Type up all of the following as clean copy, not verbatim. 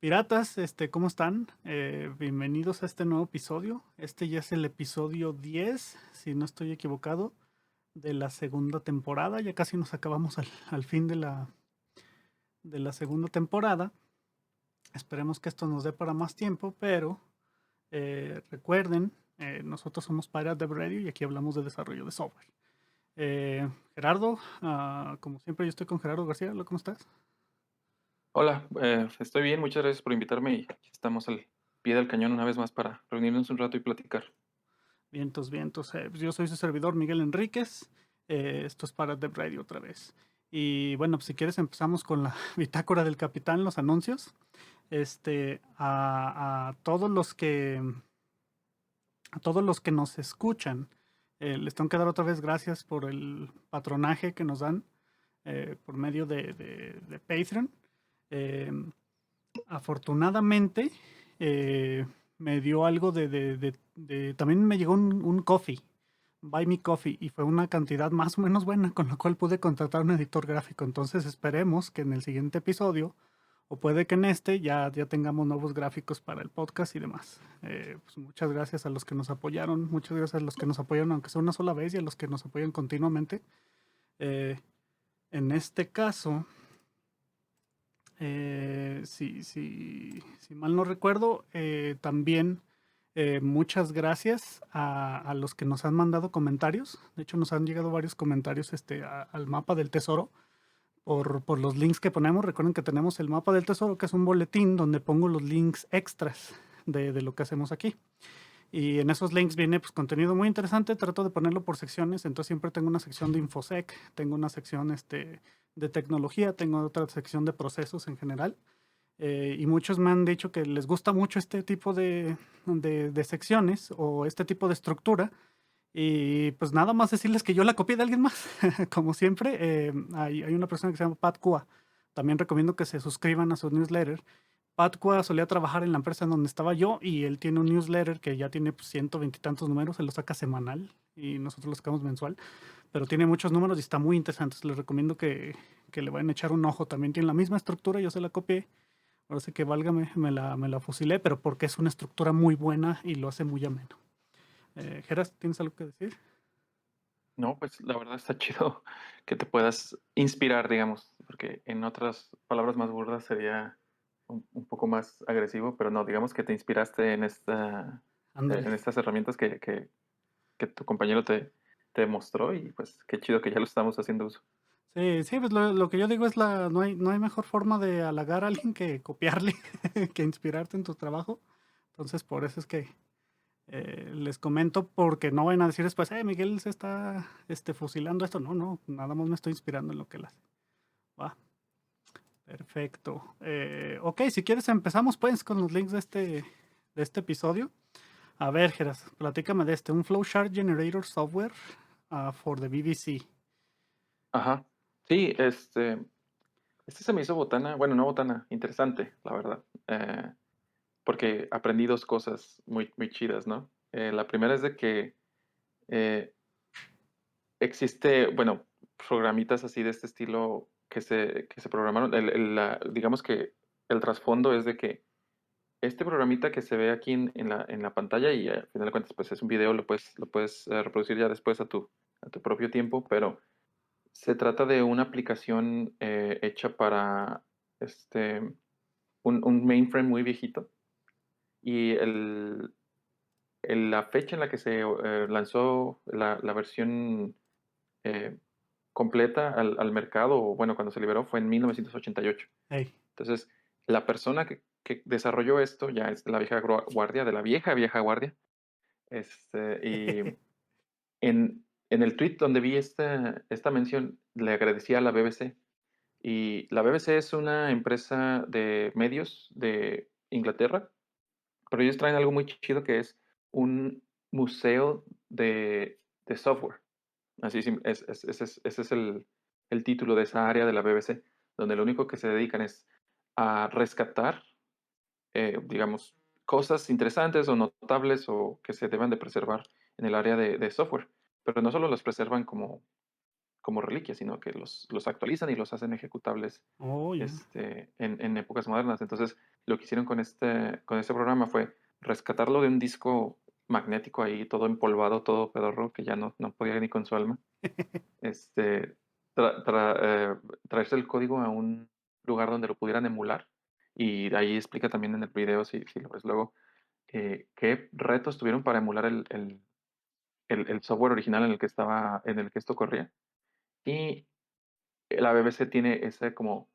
Piratas, ¿cómo están? Bienvenidos a este nuevo episodio. Este ya es el episodio 10, si no estoy equivocado, de la segunda temporada. Ya casi nos acabamos al fin de la segunda temporada. Esperemos que esto nos dé para más tiempo, pero recuerden, nosotros somos Pirate Dev Radio y aquí hablamos de desarrollo de software. Gerardo, como siempre, yo estoy con Gerardo García. Hola, ¿cómo estás? Hola, estoy bien, muchas gracias por invitarme y aquí estamos al pie del cañón una vez más para reunirnos un rato y platicar. Vientos, vientos. Pues yo soy su servidor Miguel Enríquez. Esto es para Dev Radio otra vez. Y bueno, pues si quieres empezamos con la bitácora del capitán, los anuncios. A todos los que nos escuchan, les tengo que dar otra vez gracias por el patronaje que nos dan por medio de Patreon. Eh, Afortunadamente, eh, me dio algo también me llegó un coffee, Buy Me Coffee, y fue una cantidad más o menos buena, con la cual pude contratar un editor gráfico. Entonces esperemos que en el siguiente episodio, o puede que en este, ya tengamos nuevos gráficos para el podcast y demás. Pues muchas gracias a los que nos apoyaron, muchas gracias a los que nos apoyaron, aunque sea una sola vez, y a los que nos apoyan continuamente. Eh, en este caso, si mal no recuerdo, también muchas gracias a los que nos han mandado comentarios. De hecho, nos han llegado varios comentarios al mapa del tesoro por los links que ponemos. Recuerden que tenemos el mapa del tesoro, que es un boletín donde pongo los links extras de lo que hacemos aquí. Y en esos links viene pues, contenido muy interesante. Trato de ponerlo por secciones. Entonces siempre tengo una sección de infosec, tengo una sección de tecnología, tengo otra sección de procesos en general. Y muchos me han dicho que les gusta mucho este tipo de secciones o este tipo de estructura. Y pues nada más decirles que yo la copié de alguien más. Como siempre, hay una persona que se llama Pat Kua. También recomiendo que se suscriban a su newsletter. Pat Kua solía trabajar en la empresa en donde estaba yo y él tiene un newsletter que ya tiene pues, 120 y tantos números. Él lo saca semanal y nosotros lo sacamos mensual. Pero tiene muchos números y está muy interesante. Les recomiendo que le vayan a echar un ojo. También tiene la misma estructura, yo se la copié. Ahora sí que válgame, me la fusilé, pero porque es una estructura muy buena y lo hace muy ameno. Geras, ¿tienes algo que decir? No, pues la verdad está chido que te puedas inspirar, digamos, porque en otras palabras más burdas sería un poco más agresivo, pero no, digamos que te inspiraste en Ándale. en estas herramientas que tu compañero te mostró y pues qué chido que ya lo estamos haciendo uso. Sí, sí, pues lo que yo digo es no hay mejor forma de halagar a alguien que copiarle, que inspirarte en tu trabajo. Entonces, por eso es que les comento, porque no van a decir después, Miguel se está fusilando esto. No, no, nada más me estoy inspirando en lo que él hace. Va, perfecto. Ok, si quieres empezamos pues con los links de este episodio. A ver, Geras, platícame de un Flowchart Generator Software for the BBC. Ajá. Sí, este se me hizo botana, bueno, no botana, interesante, la verdad. Porque aprendí dos cosas muy, muy chidas, ¿no? La primera es de que eh, existe, bueno, programitas así de este estilo que se programaron. Digamos que el trasfondo es de que este programita que se ve aquí en la pantalla y al final de cuentas pues es un video, lo puedes reproducir ya después a tu propio tiempo, pero se trata de una aplicación hecha para este, un mainframe muy viejito y la fecha en la que se lanzó la versión eh, completa al mercado, o bueno, cuando se liberó fue en 1988. Hey. Entonces, la persona que desarrolló esto ya es de la vieja guardia, de la vieja, vieja guardia. Y en el tweet donde vi esta mención, le agradecía a la BBC. Y la BBC es una empresa de medios de Inglaterra, pero ellos traen algo muy chido que es un museo de software. Así ese es el título de esa área de la BBC, donde lo único que se dedican es a rescatar, digamos, cosas interesantes o notables o que se deban de preservar en el área de software. Pero no solo los preservan como reliquias, sino que los actualizan y los hacen ejecutables Oh, ya. en épocas modernas. Entonces, lo que hicieron con este programa fue rescatarlo de un disco magnético ahí, todo empolvado, todo pedorro, que ya no podía ni con su alma. Este, tra tra traerse el código a un lugar donde lo pudieran emular, y ahí explica también en el video, si lo ves luego, qué retos tuvieron para emular el software original en el que esto corría. Y la BBC tiene ese como,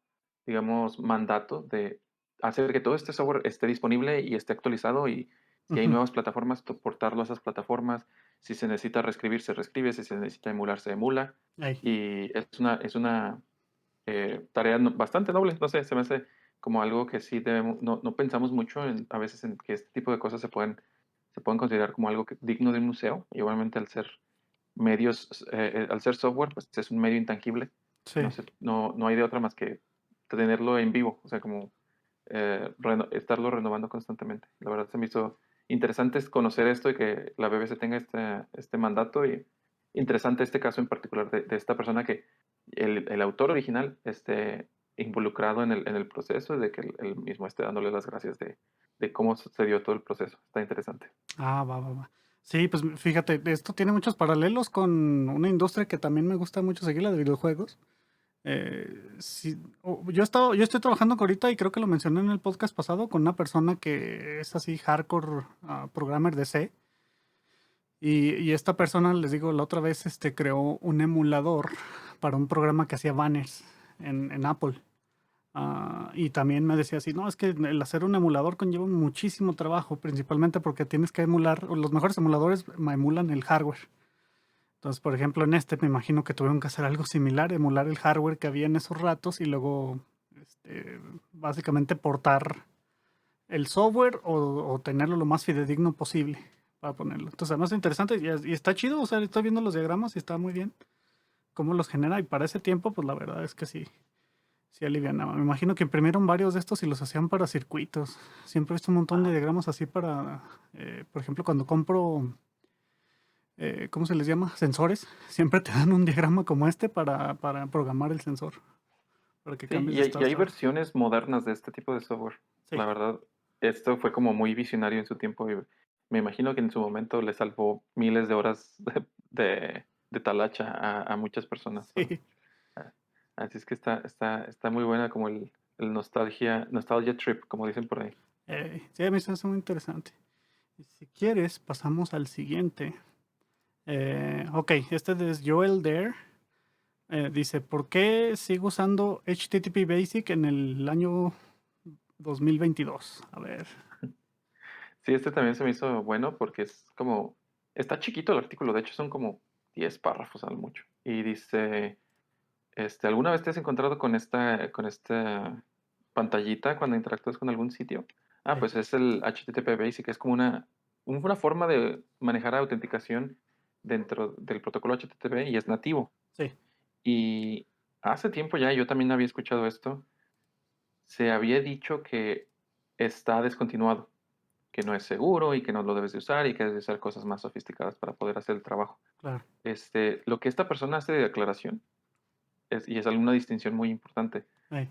digamos, mandato de hacer que todo este software esté disponible y esté actualizado, y si hay Ujú. nuevas plataformas, portarlo a esas plataformas. Si se necesita reescribir, se reescribe. Si se necesita emular, se emula. Ey. Y es una tarea bastante noble. No sé, se me hace como algo que sí debemos, no pensamos mucho a veces en que este tipo de cosas se pueden considerar como algo digno de un museo. Y obviamente al ser software, pues es un medio intangible. Sí. No hay de otra más que tenerlo en vivo, o sea, como estarlo renovando constantemente. La verdad se me hizo interesante conocer esto y que la BBC tenga este mandato, y interesante este caso en particular de esta persona, que el autor original esté involucrado en el proceso, y de que él mismo esté dándole las gracias de cómo sucedió todo el proceso. Está interesante. Ah, va, va, va. Sí, pues fíjate, esto tiene muchos paralelos con una industria que también me gusta mucho seguir, la de videojuegos. Sí, yo estoy trabajando ahorita y creo que lo mencioné en el podcast pasado con una persona que es así hardcore programmer de C. Y esta persona, les digo, la otra vez creó un emulador para un programa que hacía banners en Apple. Y también me decía así, no, es que el hacer un emulador conlleva muchísimo trabajo, principalmente porque tienes que emular, o los mejores emuladores emulan el hardware. Entonces, por ejemplo, en este me imagino que tuvieron que hacer algo similar, emular el hardware que había en esos ratos y luego básicamente portar el software o tenerlo lo más fidedigno posible para ponerlo. Entonces, además es interesante y está chido, o sea, estoy viendo los diagramas y está muy bien cómo los genera y para ese tiempo, pues la verdad es que sí, sí alivianaba. Me imagino que imprimieron varios de estos y los hacían para circuitos. Siempre he visto un montón de diagramas así para, por ejemplo, cuando compro, ¿cómo se les llama? Sensores. Siempre te dan un diagrama como este para programar el sensor, para que Sí, cambies y de hay estado. versiones modernas de este tipo de software. Sí, La verdad, esto fue como muy visionario en su tiempo, y me imagino que en su momento le salvó miles de horas de talacha a muchas personas. sí. Ah, Así es que está muy buena como el nostalgia trip, como dicen por ahí. Sí, a mí se me hace muy interesante. Y si quieres, pasamos al siguiente. Ok, este es Joel Dare. Dice, ¿por qué sigo usando HTTP Basic en el año 2022? A ver. Sí, este también se me hizo bueno porque está chiquito el artículo, de hecho son como 10 párrafos al mucho. Y dice, ¿alguna vez te has encontrado con esta pantallita cuando interactúas con algún sitio? Sí, Pues es el HTTP Basic, es como una forma de manejar autenticación dentro del protocolo HTTP, y es nativo. sí. Y hace tiempo ya yo también había escuchado esto. Se había dicho que está descontinuado, que no es seguro y que no lo debes de usar, y que debes de usar cosas más sofisticadas para poder hacer el trabajo. Claro. Lo que esta persona hace de declaración y es alguna distinción muy importante. Ey,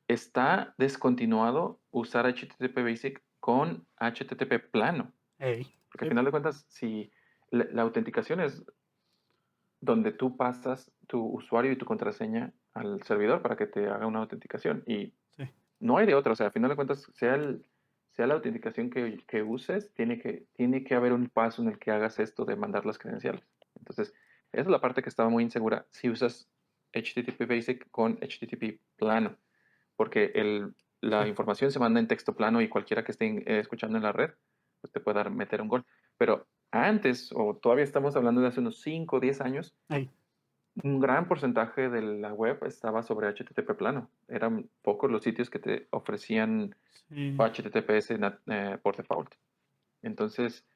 Está descontinuado usar HTTP Basic con HTTP plano, ey. porque al Sí, final de cuentas, si la autenticación es donde tú pasas tu usuario y tu contraseña al servidor para que te haga una autenticación, y sí. no hay de otra. O sea, al final de cuentas, sea la autenticación que uses, tiene que haber un paso en el que hagas esto de mandar las credenciales. Entonces, esa es la parte que estaba muy insegura si usas HTTP Basic con HTTP plano, porque la Sí. información se manda en texto plano, y cualquiera que esté escuchando en la red, pues te puede meter un gol. Pero antes, o todavía estamos hablando de hace unos 5 o 10 años, Ey, un gran porcentaje de la web estaba sobre HTTP plano. Eran pocos los sitios que te ofrecían sí. HTTPS por default. Entonces,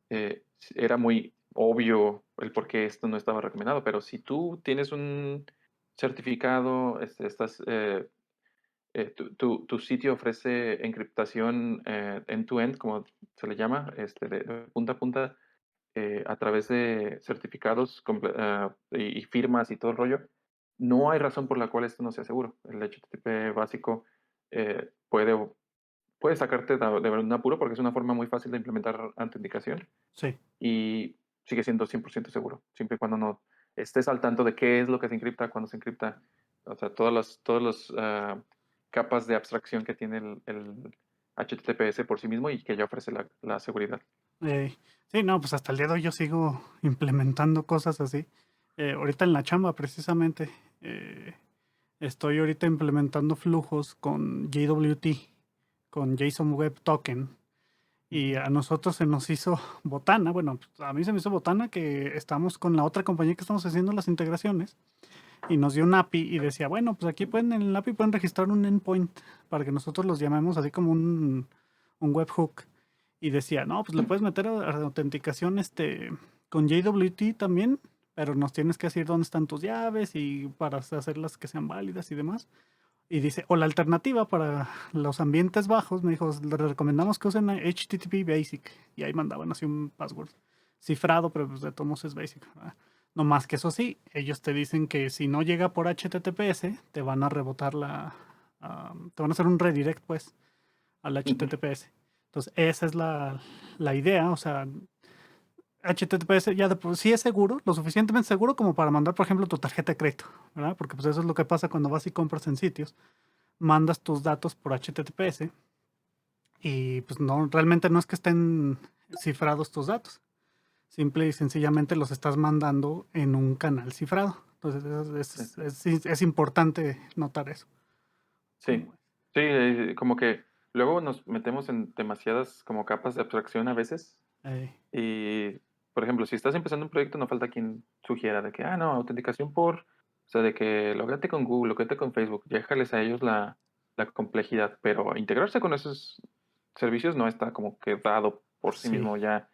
era muy obvio el por qué esto no estaba recomendado. Pero si tú tienes un certificado, tu sitio ofrece encriptación end-to-end, como se le llama, de punta a punta, a través de certificados y firmas y todo el rollo, no hay razón por la cual esto no sea seguro. El HTTP básico puede puede sacarte de un apuro porque es una forma muy fácil de implementar autenticación Sí. y sigue siendo 100% seguro, siempre y cuando no estés al tanto de qué es lo que se encripta, cuándo se encripta, o sea, todas las capas de abstracción que tiene el HTTPS por sí mismo y que ya ofrece la seguridad. Sí, no, pues hasta el día de hoy yo sigo implementando cosas así. Ahorita en la chamba, precisamente, eh, estoy ahorita implementando flujos con JWT, con JSON Web Token. Y Ujú. a nosotros se nos hizo botana. Bueno, pues, a mí se me hizo botana que estamos con la otra compañía que estamos haciendo las integraciones y nos dio un API y decía, bueno, pues aquí pueden, en el API pueden registrar un endpoint para que nosotros los llamemos así como un webhook. Y decía, no, pues le puedes meter autenticación con JWT también, pero nos tienes que decir dónde están tus llaves y para hacerlas que sean válidas y demás. Y dice, o la alternativa para los ambientes bajos, me dijo, le recomendamos que usen HTTP Basic. Y ahí mandaban así un password cifrado, pero pues de todos modos es Basic, ¿verdad? No más que eso sí, ellos te dicen que si no llega por HTTPS, te van a rebotar te van a hacer un redirect, pues, al Ujú. HTTPS. Entonces, esa es la idea, o sea, HTTPS ya de por sí es seguro, lo suficientemente seguro como para mandar, por ejemplo, tu tarjeta de crédito, ¿verdad? Porque pues eso es lo que pasa cuando vas y compras en sitios, mandas tus datos por HTTPS y pues no, realmente no es que estén cifrados tus datos, simple y sencillamente los estás mandando en un canal cifrado. Entonces Exacto. es importante notar eso. Sí, ¿Cómo ves? sí, como que luego nos metemos en demasiadas como capas de abstracción a veces. Eh, Y, por ejemplo, si estás empezando un proyecto, no falta quien sugiera de que, no, autenticación o sea, de que logate con Google, logate con Facebook, déjales a ellos la complejidad, pero integrarse con esos servicios no está como que dado por sí sí, mismo ya,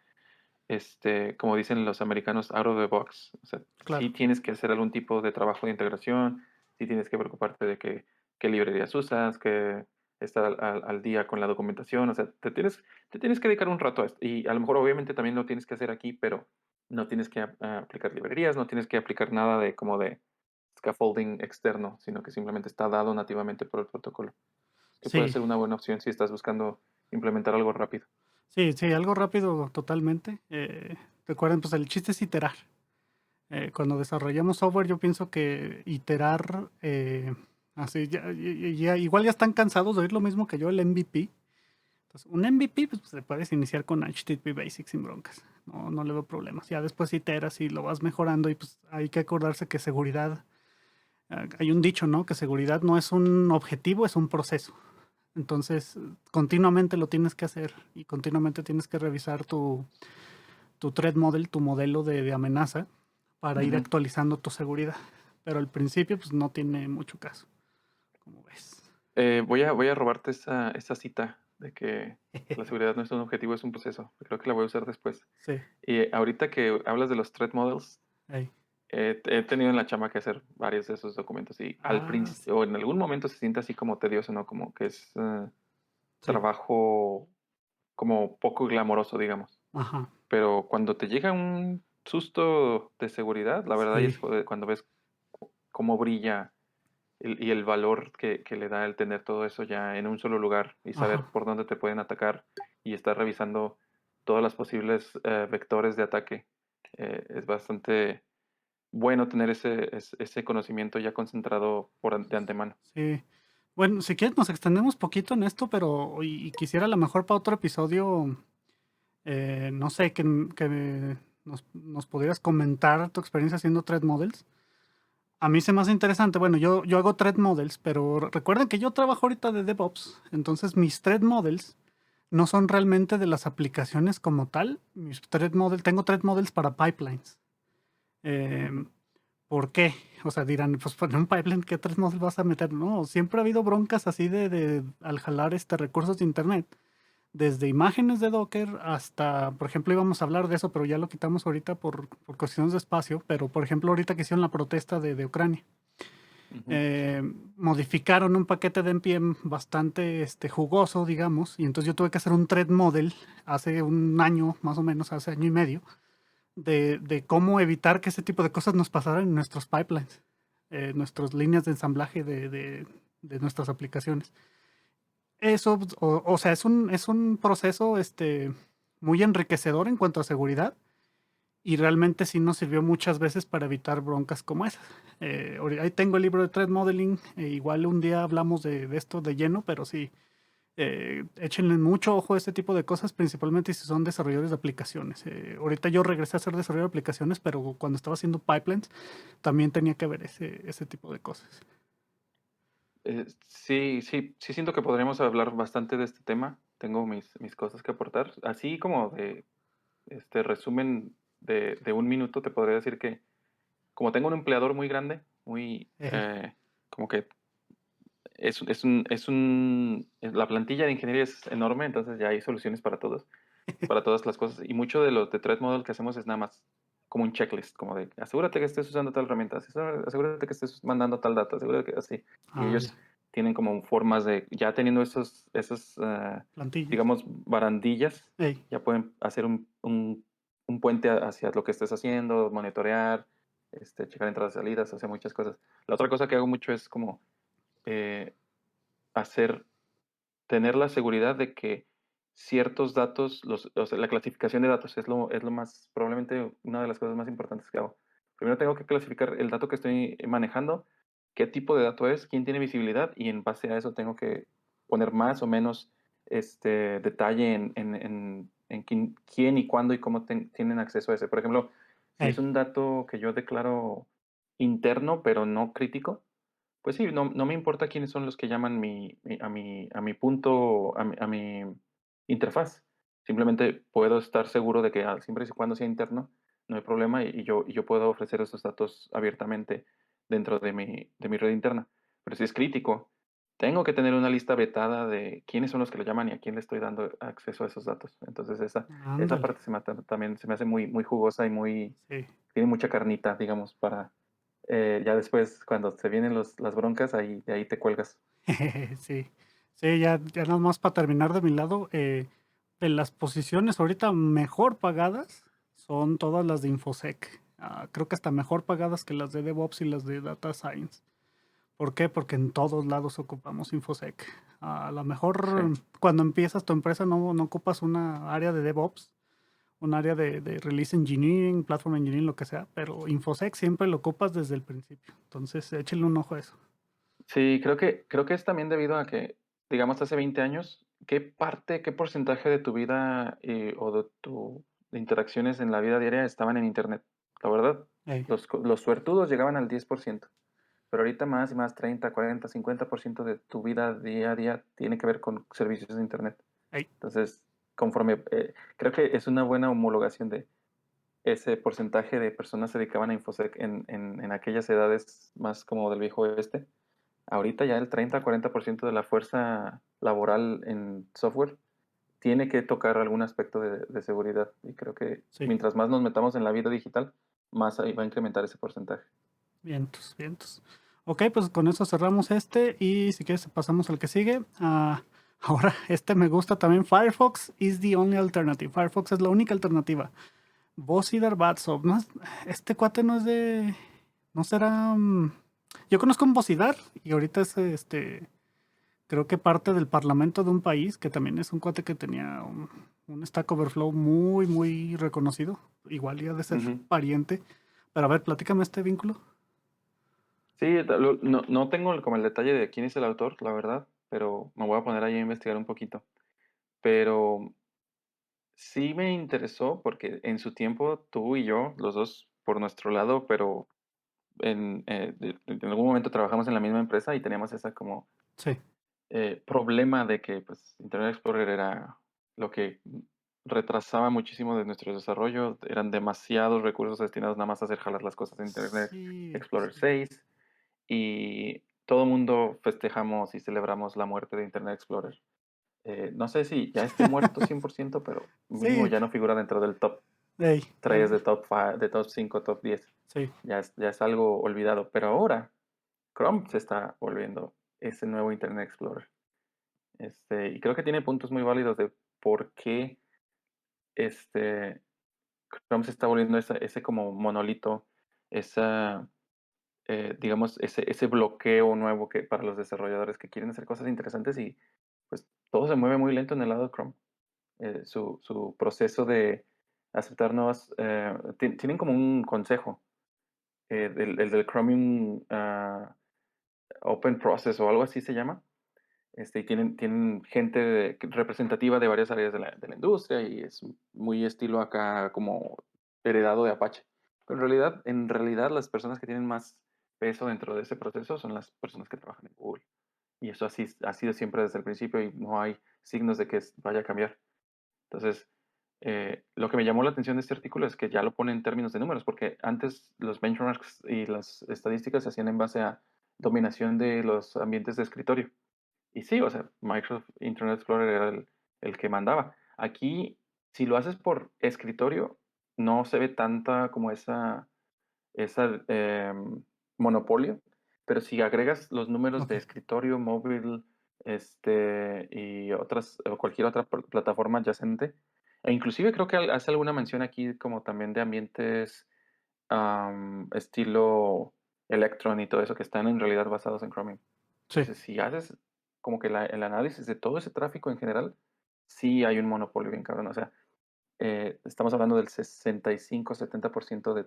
como dicen los americanos, out of the box. O sea, sí claro. tienes que hacer algún tipo de trabajo de integración, sí tienes que preocuparte de qué librerías usas, que estar al día con la documentación, o sea, te tienes que dedicar un rato a esto. Y a lo mejor obviamente también lo tienes que hacer aquí, pero no tienes que aplicar librerías, no tienes que aplicar nada de como de scaffolding externo, sino que simplemente está dado nativamente por el protocolo, que puede Sí, ser una buena opción si estás buscando implementar algo rápido. sí, sí, algo rápido totalmente. Recuerden, pues el chiste es iterar. Cuando desarrollamos software, yo pienso que iterar, así, igual ya están cansados de oír lo mismo que yo, el MVP. Entonces, un MVP, pues se puedes iniciar con HTTP Basic sin broncas. No, no le veo problemas. Ya después iteras y lo vas mejorando y pues hay que acordarse que seguridad, hay un dicho, ¿no? Que seguridad no es un objetivo, es un proceso. Entonces, continuamente lo tienes que hacer y continuamente tienes que revisar tu threat model, tu modelo de amenaza, para ir Ujú. actualizando tu seguridad. Pero al principio, pues no tiene mucho caso, como ves. Voy a robarte esa cita de que la seguridad no es un objetivo, es un proceso. Creo que la voy a usar después. Sí, Y ahorita que hablas de los threat models, ahí. he tenido en la chamba que hacer varios de esos documentos y al Ah, principio, o en algún momento se siente así como tedioso, ¿no? Como que es sí. trabajo como poco glamoroso, digamos. Ajá. Pero cuando te llega un susto de seguridad, la verdad Sí. es cuando ves cómo brilla y el valor que le da el tener todo eso ya en un solo lugar y saber Ajá. por dónde te pueden atacar y estar revisando todas las posibles vectores de ataque. Es bastante bueno tener ese conocimiento ya concentrado de antemano. Sí. Bueno, si quieres nos extendemos poquito en esto, pero y quisiera a lo mejor para otro episodio, no sé, que nos pudieras comentar tu experiencia haciendo threat models. A mí se me hace interesante, bueno, yo hago threat models, pero recuerden que yo trabajo ahorita de DevOps, entonces mis threat models no son realmente de las aplicaciones como tal. Tengo threat models para pipelines. Ujú. Em, ¿Por qué? O sea, dirán, pues poner un pipeline, ¿qué threat model vas a meter? No, siempre ha habido broncas así al jalar recursos de internet. Desde imágenes de Docker hasta, por ejemplo, íbamos a hablar de eso, pero ya lo quitamos ahorita por cuestiones de espacio. Pero, por ejemplo, ahorita que hicieron la protesta de Ucrania, Ujú. eh, modificaron un paquete de NPM bastante jugoso, digamos, y entonces yo tuve que hacer un thread model hace un año, más o menos, hace año y medio, de cómo evitar que ese tipo de cosas nos pasaran en nuestros pipelines, nuestras líneas de ensamblaje de nuestras aplicaciones. Eso, pues, o sea, es un proceso, muy enriquecedor en cuanto a seguridad, y realmente sí nos sirvió muchas veces para evitar broncas como esas. Ahí tengo el libro de Threat Modeling, igual un día hablamos de esto de lleno, pero sí, échenle mucho ojo a este tipo de cosas, principalmente si son desarrolladores de aplicaciones. Ahorita yo regresé a ser desarrollador de aplicaciones, pero cuando estaba haciendo pipelines también tenía que ver ese tipo de cosas. Sí siento que podríamos hablar bastante de este tema. Tengo mis cosas que aportar. Así como de resumen de un minuto, te podría decir que como tengo un empleador muy grande, muy, Ey, como que la plantilla de ingeniería es enorme, entonces ya hay soluciones para todas las cosas. Y mucho de los de Threat Model que hacemos es nada más como un checklist, como de asegúrate que estés usando tal herramienta, asegúrate que estés mandando tal dato, asegúrate que así. Y ya, ellos tienen como formas de, ya teniendo esos plantillas. digamos, barandillas, Ey, ya pueden hacer un puente hacia lo que estés haciendo, monitorear, checar entradas y salidas, hacer muchas cosas. La otra cosa que hago mucho es como eh, hacer tener la seguridad de que ciertos datos, o sea, la clasificación de datos es lo más, probablemente una de las cosas más importantes que hago. Primero tengo que clasificar el dato que estoy manejando, qué tipo de dato es, quién tiene visibilidad y en base a eso tengo que poner más o menos detalle en quién y cuándo y cómo tienen acceso a ese. Por ejemplo, si es ey, un dato que yo declaro interno pero no crítico, pues sí, no me importa quiénes son los que llaman a mi punto, a mi interfaz. Simplemente puedo estar seguro de que, siempre y cuando sea interno, no hay problema y yo puedo ofrecer esos datos abiertamente dentro de mi red interna. Pero si es crítico, tengo que tener una lista vetada de quiénes son los que lo llaman y a quién le estoy dando acceso a esos datos. Entonces esa ándale. parte también se me hace muy, muy jugosa y Sí. tiene mucha carnita, digamos, para ya después, cuando se vienen las broncas, de ahí te cuelgas. Sí, sí, ya nada más para terminar de mi lado, de las posiciones ahorita mejor pagadas son todas las de InfoSec. Creo que hasta mejor pagadas que las de DevOps y las de Data Science. ¿Por qué? Porque en todos lados ocupamos InfoSec. A lo Sí. mejor cuando empiezas tu empresa no ocupas una área de DevOps, un área de Release Engineering, Platform Engineering, lo que sea, pero InfoSec siempre lo ocupas desde el principio. Entonces, échenle un ojo a eso. Sí, creo que es también debido a que, digamos, hace 20 años, qué porcentaje de tu vida o de tus interacciones en la vida diaria estaban en Internet? La verdad, Ey, los suertudos llegaban al 10%, pero ahorita más y más, 30, 40, 50% de tu vida día a día tiene que ver con servicios de Internet. ey. Entonces, creo que es una buena homologación de ese porcentaje de personas se dedicaban a InfoSec en aquellas edades más como del viejo oeste. Ahorita ya el 30-40% de la fuerza laboral en software tiene que tocar algún aspecto de seguridad. Y creo que Sí. mientras más nos metamos en la vida digital, más ahí va a incrementar ese porcentaje. Vientos, vientos. Ok, pues con eso cerramos este y si quieres pasamos al que sigue. Ahora, este me gusta también. Firefox is the only alternative. Firefox es la única alternativa. Bosidar Batsov. No este cuate no es de... No será... yo conozco un Bosidar y ahorita es creo que parte del parlamento de un país que también es un cuate que tenía un Stack Overflow muy, muy reconocido. Igual ya de ser Ujú. pariente. Pero a ver, platícame este vínculo. Sí, no tengo como el detalle de quién es el autor, la verdad, pero me voy a poner ahí a investigar un poquito. Pero sí me interesó porque en su tiempo tú y yo, los dos por nuestro lado, pero en algún momento trabajamos en la misma empresa y teníamos esa como Sí. problema de que pues, Internet Explorer era lo que retrasaba muchísimo de nuestro desarrollo. Eran demasiados recursos destinados nada más a hacer jalar las cosas de Internet Sí, Explorer sí. 6 y todo el mundo festejamos y celebramos la muerte de Internet Explorer. No sé si ya esté muerto 100%, pero mínimo Sí, ya no figura dentro del top ey, 3 de top 5, de top 5, top 10. sí, Ya es algo olvidado. Pero ahora Chrome se está volviendo ese nuevo Internet Explorer. Y creo que tiene puntos muy válidos de por qué este, Chrome se está volviendo ese como monolito, esa, digamos, ese bloqueo nuevo que para los desarrolladores que quieren hacer cosas interesantes y pues todo se mueve muy lento en el lado de Chrome. Su proceso de aceptar nuevas, tienen como un consejo, el del Chromium Open Process o algo así se llama. Y tienen gente representativa de varias áreas de la industria y es muy estilo acá como heredado de Apache. Pero en realidad las personas que tienen más peso dentro de ese proceso son las personas que trabajan en Google. Y eso así ha sido siempre desde el principio y no hay signos de que vaya a cambiar. Entonces, lo que me llamó la atención de este artículo es que ya lo pone en términos de números, porque antes los benchmarks y las estadísticas se hacían en base a dominación de los ambientes de escritorio. Y sí, o sea, Microsoft Internet Explorer era el que mandaba. Aquí, si lo haces por escritorio, no se ve tanta como esa monopolio, pero si agregas los números Ok. de escritorio, móvil, y otras, o cualquier otra plataforma adyacente, e inclusive creo que hace alguna mención aquí como también de ambientes estilo Electron y todo eso que están en realidad basados en Chromium. Sí. Entonces, si haces como que el análisis de todo ese tráfico en general, sí hay un monopolio bien cabrón. O sea, estamos hablando del 65-70% de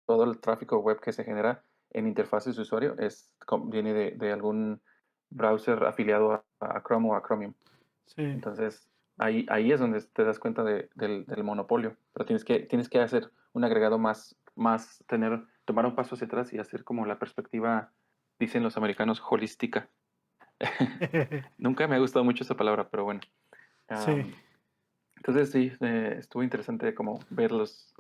todo el tráfico web que se genera en interfaces de usuario viene de algún browser afiliado a Chrome o a Chromium. Sí. Entonces, ahí es donde te das cuenta del monopolio. Pero tienes que hacer un agregado más, tomar un paso hacia atrás y hacer como la perspectiva, dicen los americanos, holística. Nunca me ha gustado mucho esa palabra, pero bueno. Sí. Am, entonces sí, estuvo interesante como ver Los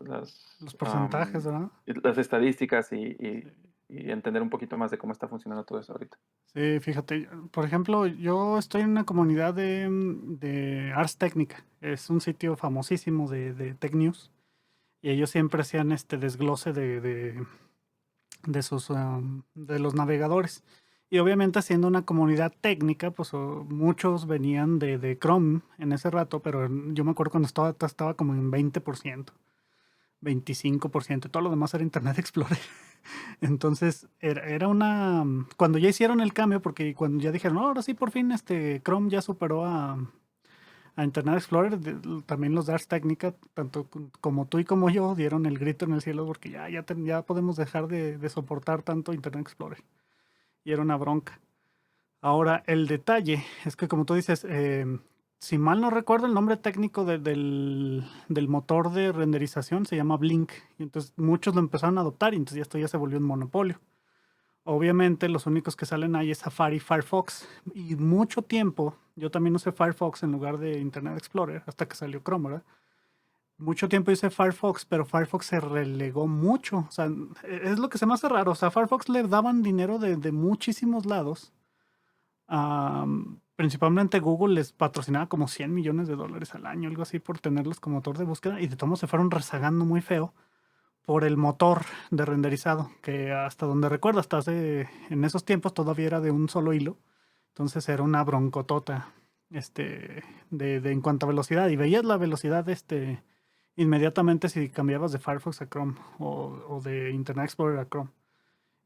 porcentajes, ¿verdad? las estadísticas y, Sí. y- y entender un poquito más de cómo está funcionando todo eso ahorita. Sí, fíjate, por ejemplo, yo estoy en una comunidad de Ars Technica. Es un sitio famosísimo de Tech News. Y ellos siempre hacían este desglose de los navegadores. Y obviamente siendo una comunidad técnica, pues muchos venían de Chrome en ese rato, pero yo me acuerdo cuando estaba como en 20%, 25%, y todo lo demás era Internet Explorer. Entonces era una... Cuando ya hicieron el cambio, porque cuando ya dijeron, no, ahora sí, por fin Chrome ya superó a Internet Explorer, también los de Ars Technica, tanto como tú y como yo, dieron el grito en el cielo porque ya podemos dejar de soportar tanto Internet Explorer. Y era una bronca. Ahora, el detalle es que, como tú dices, si mal no recuerdo, el nombre técnico del motor de renderización se llama Blink. Y entonces muchos lo empezaron a adoptar y entonces esto ya se volvió un monopolio. Obviamente los únicos que salen ahí es Safari y Firefox. Y mucho tiempo, yo también usé Firefox en lugar de Internet Explorer, hasta que salió Chrome, ¿verdad? Mucho tiempo hice Firefox, pero Firefox se relegó mucho. O sea, es lo que se me hace raro. O sea, a Firefox le daban dinero de muchísimos lados. Principalmente Google les patrocinaba como $100 millones al año, algo así, por tenerlos como motor de búsqueda. Y de todos se fueron rezagando muy feo por el motor de renderizado, que hasta donde recuerdo, en esos tiempos todavía era de un solo hilo, entonces era una broncotota, en cuanto a velocidad, y veías la velocidad, inmediatamente si cambiabas de Firefox a Chrome o de Internet Explorer a Chrome.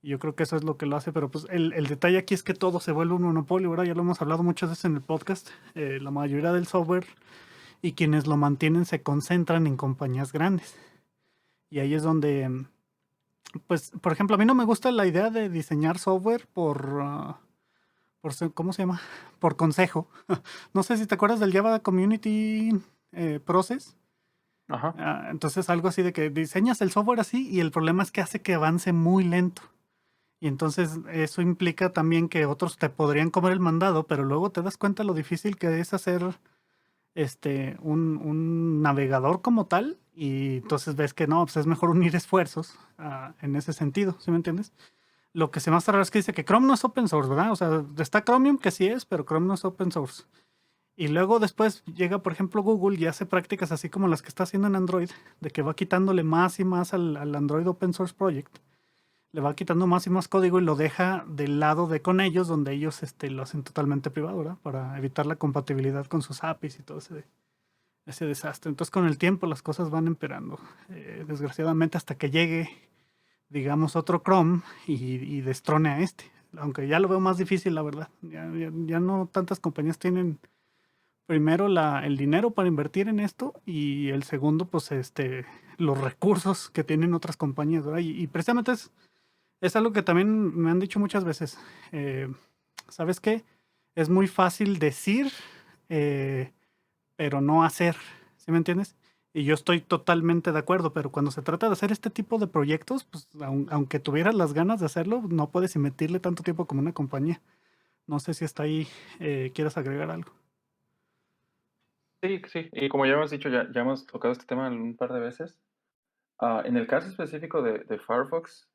Y yo creo que eso es lo que lo hace, pero pues el detalle aquí es que todo se vuelve un monopolio, ¿verdad? Ya lo hemos hablado muchas veces en el podcast, la mayoría del software y quienes lo mantienen se concentran en compañías grandes. Y ahí es donde, pues, por ejemplo, a mí no me gusta la idea de diseñar software ¿cómo se llama? Por consejo. No sé si te acuerdas del Java Community Process. Ajá. Entonces, algo así de que diseñas el software así y el problema es que hace que avance muy lento. Y entonces eso implica también que otros te podrían comer el mandado, pero luego te das cuenta lo difícil que es hacer un navegador como tal, y entonces ves que no, pues es mejor unir esfuerzos en ese sentido, ¿sí me entiendes? Lo que se me hace raro es que dice que Chrome no es open source, ¿verdad? O sea, está Chromium que sí es, pero Chrome no es open source. Y luego después llega, por ejemplo, Google y hace prácticas así como las que está haciendo en Android, de que va quitándole más y más al Android Open Source Project, le va quitando más y más código y lo deja del lado de con ellos, donde ellos lo hacen totalmente privado, ¿verdad? Para evitar la compatibilidad con sus APIs y todo ese desastre. Entonces, con el tiempo las cosas van empeorando, desgraciadamente, hasta que llegue, digamos, otro Chrome y destrone a este. Aunque ya lo veo más difícil, la verdad. Ya no tantas compañías tienen primero el dinero para invertir en esto y el segundo, pues, los recursos que tienen otras compañías, ¿verdad? Y precisamente es algo que también me han dicho muchas veces. eh, ¿Sabes qué? Es muy fácil decir, eh, pero no hacer, ¿sí me entiendes? Y yo estoy totalmente de acuerdo, pero cuando se trata de hacer este tipo de proyectos, pues aunque tuvieras las ganas de hacerlo, no puedes invertirle tanto tiempo como una compañía. No sé si hasta ahí quieres agregar algo. Sí, sí, y como ya hemos dicho, ya hemos tocado este tema un par de veces. En el caso específico de Firefox,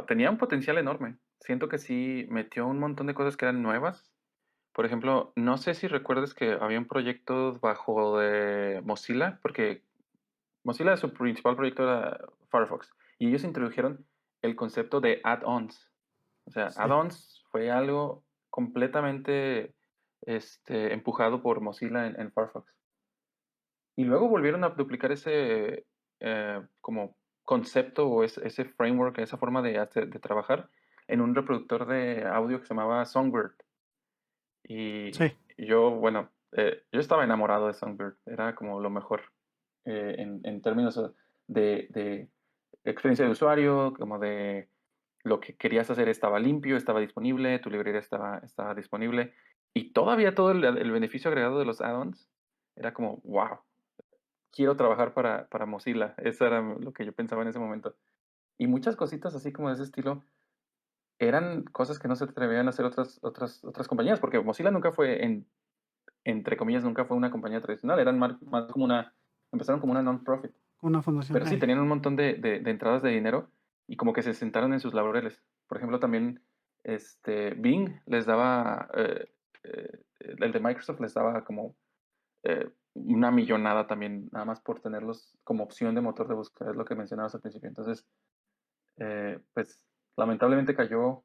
tenía un potencial enorme. Siento que sí metió un montón de cosas que eran nuevas. Por ejemplo, no sé si recuerdas que había un proyecto bajo de Mozilla, porque Mozilla su principal proyecto era Firefox, y ellos introdujeron el concepto de add-ons. O sea, Sí, add-ons fue algo completamente empujado por Mozilla en Firefox. Y luego volvieron a duplicar ese como concepto o ese framework, esa forma de trabajar en un reproductor de audio que se llamaba Songbird. Y sí, yo, bueno, yo estaba enamorado de Songbird, era como lo mejor en términos de experiencia de usuario, como de lo que querías hacer estaba limpio, estaba disponible, tu librería estaba disponible. Y todavía todo el beneficio agregado de los add-ons era como, wow, quiero trabajar para Mozilla. Eso era lo que yo pensaba en ese momento. Y muchas cositas así como de ese estilo eran cosas que no se atrevían a hacer otras compañías, porque Mozilla nunca fue, entre comillas, nunca fue una compañía tradicional, eran más como empezaron como una non-profit. una fundación. Pero sí, tenían un montón de entradas de dinero y como que se sentaron en sus laureles. Por ejemplo, también Bing les daba, el de Microsoft les daba como una millonada también, nada más por tenerlos como opción de motor de búsqueda, es lo que mencionabas al principio. Entonces, pues lamentablemente cayó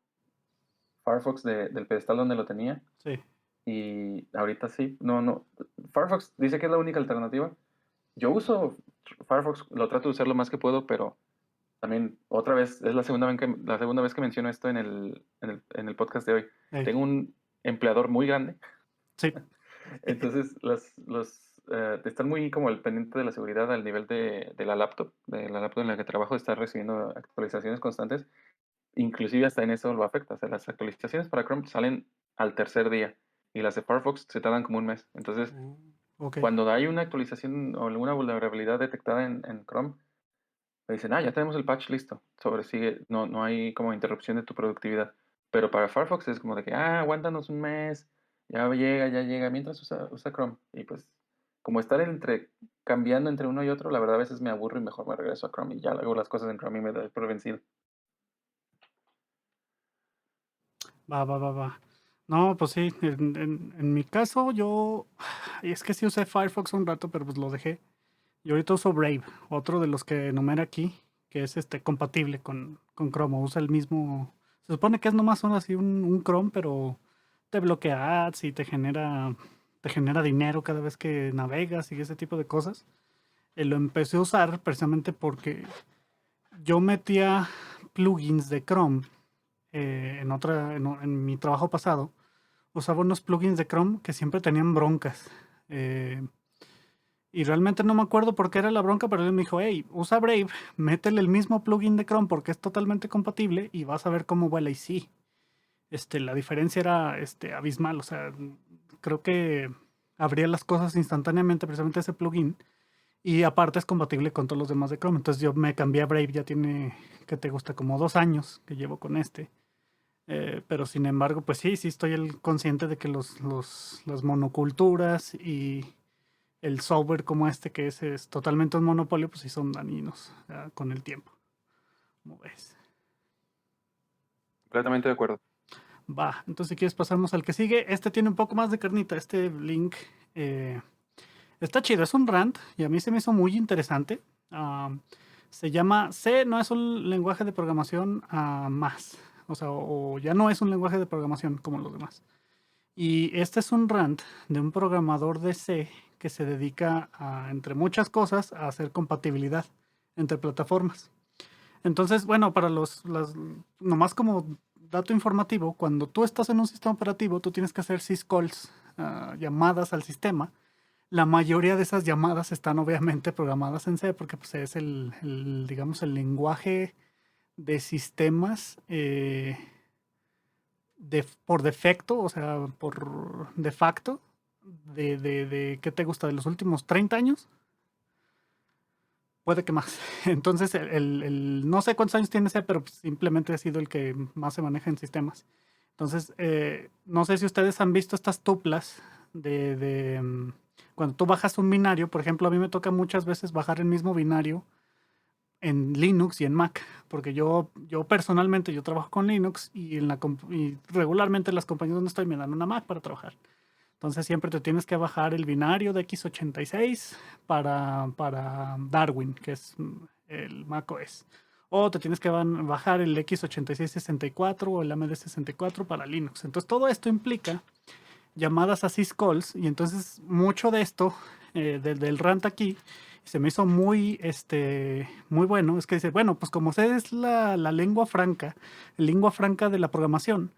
Firefox del pedestal donde lo tenía Sí. y ahorita sí, no. Firefox dice que es la única alternativa. Yo uso Firefox, lo trato de usar lo más que puedo, pero también otra vez, es la segunda vez que menciono esto en el podcast de hoy. eh, Tengo un empleador muy grande. sí. Entonces, están muy como al pendiente de la seguridad al nivel de la laptop en la que trabajo, está recibiendo actualizaciones constantes. Inclusive hasta en eso lo afecta. O sea, las actualizaciones para Chrome salen al tercer día y las de Firefox se tardan como un mes. Entonces, Uh, ok. cuando hay una actualización o alguna vulnerabilidad detectada en Chrome, me dicen, ya tenemos el patch listo. Sigue, no hay como interrupción de tu productividad. Pero para Firefox es como de que, aguántanos un mes, ya llega, mientras usa Chrome. Y pues, como estar cambiando entre uno y otro, la verdad a veces me aburro y mejor me regreso a Chrome y ya hago las cosas en Chrome y me doy por vencido. Va, va, va, va. No, pues sí, en mi caso yo, y es que sí usé Firefox un rato, pero pues lo dejé. Y ahorita uso Brave, otro de los que enumera aquí, que es compatible con Chrome. Usa el mismo. Se supone que es nomás así un Chrome, pero te bloquea ads y te genera dinero cada vez que navegas y ese tipo de cosas. Lo empecé a usar precisamente porque yo metía plugins de Chrome en mi trabajo pasado. Usaba unos plugins de Chrome que siempre tenían broncas. eh, y realmente no me acuerdo por qué era la bronca, pero él me dijo, hey, usa Brave, métele el mismo plugin de Chrome porque es totalmente compatible y vas a ver cómo vuela. Y sí, la diferencia era abismal. O sea, creo que abría las cosas instantáneamente, precisamente ese plugin. Y aparte es compatible con todos los demás de Chrome. Entonces yo me cambié a Brave, ya tiene, que te gusta? Como 2 años que llevo con este. Pero sin embargo, pues sí, sí estoy consciente de que las monoculturas y el software como este, que es totalmente un monopolio, pues sí son dañinos con el tiempo. ¿Cómo ves? Completamente de acuerdo. Va, entonces si quieres pasamos al que sigue. Este tiene un poco más de carnita. Este link eh, está chido, es un rant y a mí se me hizo muy interesante. Se llama C, no es un lenguaje de programación más. O sea, o ya no es un lenguaje de programación como los demás. Y este es un rant de un programador de C que se dedica entre muchas cosas, a hacer compatibilidad entre plataformas. Entonces, bueno, nomás como dato informativo, cuando tú estás en un sistema operativo, tú tienes que hacer syscalls llamadas al sistema. La mayoría de esas llamadas están obviamente programadas en C porque pues, es digamos, el lenguaje de sistemas por defecto, o sea, por de facto, ¿qué te gusta? De los últimos 30 años, puede que más. Entonces, no sé cuántos años tiene C, pero pues, simplemente ha sido el que más se maneja en sistemas. Entonces, no sé si ustedes han visto estas tuplas cuando tú bajas un binario, por ejemplo, a mí me toca muchas veces bajar el mismo binario en Linux y en Mac, porque yo personalmente yo trabajo con Linux y, y regularmente las compañías donde estoy me dan una Mac para trabajar. Entonces siempre te tienes que bajar el binario de x86 para Darwin, que es el macOS. O te tienes que bajar el x86-64 o el AMD 64 para Linux. Entonces todo esto implica llamadas a syscalls y entonces mucho de esto, del rant aquí, se me hizo muy bueno. Es que dice, bueno, pues como C es la lengua franca de la programación,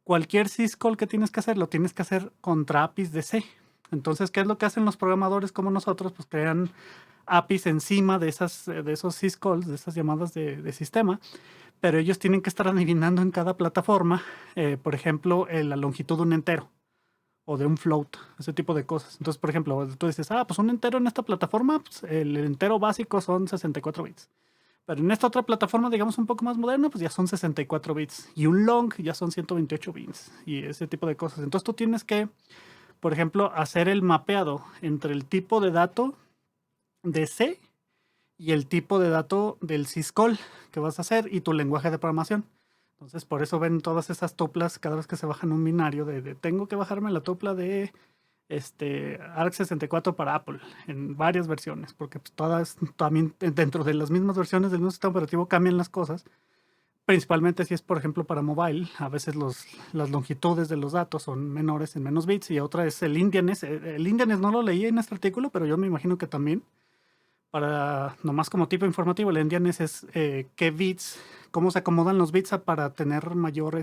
cualquier syscall que tienes que hacer, lo tienes que hacer contra APIs de C. Entonces, ¿qué es lo que hacen los programadores como nosotros? Pues crean APIs encima de esos syscalls, de esas llamadas de sistema, pero ellos tienen que estar adivinando en cada plataforma, por ejemplo, la longitud de un entero o de un float, ese tipo de cosas. Entonces, por ejemplo, tú dices, pues un entero en esta plataforma, pues, el entero básico son 64 bits. Pero en esta otra plataforma, digamos un poco más moderna, pues ya son 64 bits. Y un long ya son 128 bits. Y ese tipo de cosas. Entonces tú tienes que, por ejemplo, hacer el mapeado entre el tipo de dato de C y el tipo de dato del syscall que vas a hacer y tu lenguaje de programación. Entonces, por eso ven todas esas tuplas cada vez que se bajan un binario de tengo que bajarme la tupla de ARC 64 para Apple en varias versiones, porque pues, todas también dentro de las mismas versiones del mismo sistema operativo cambian las cosas. Principalmente si es, por ejemplo, para mobile, a veces las longitudes de los datos son menores en menos bits y otra es el Indianes. El Indianes no lo leí en este artículo, pero yo me imagino que también para, nomás como tipo informativo, el Endianes es qué bits, cómo se acomodan los bits para tener mayor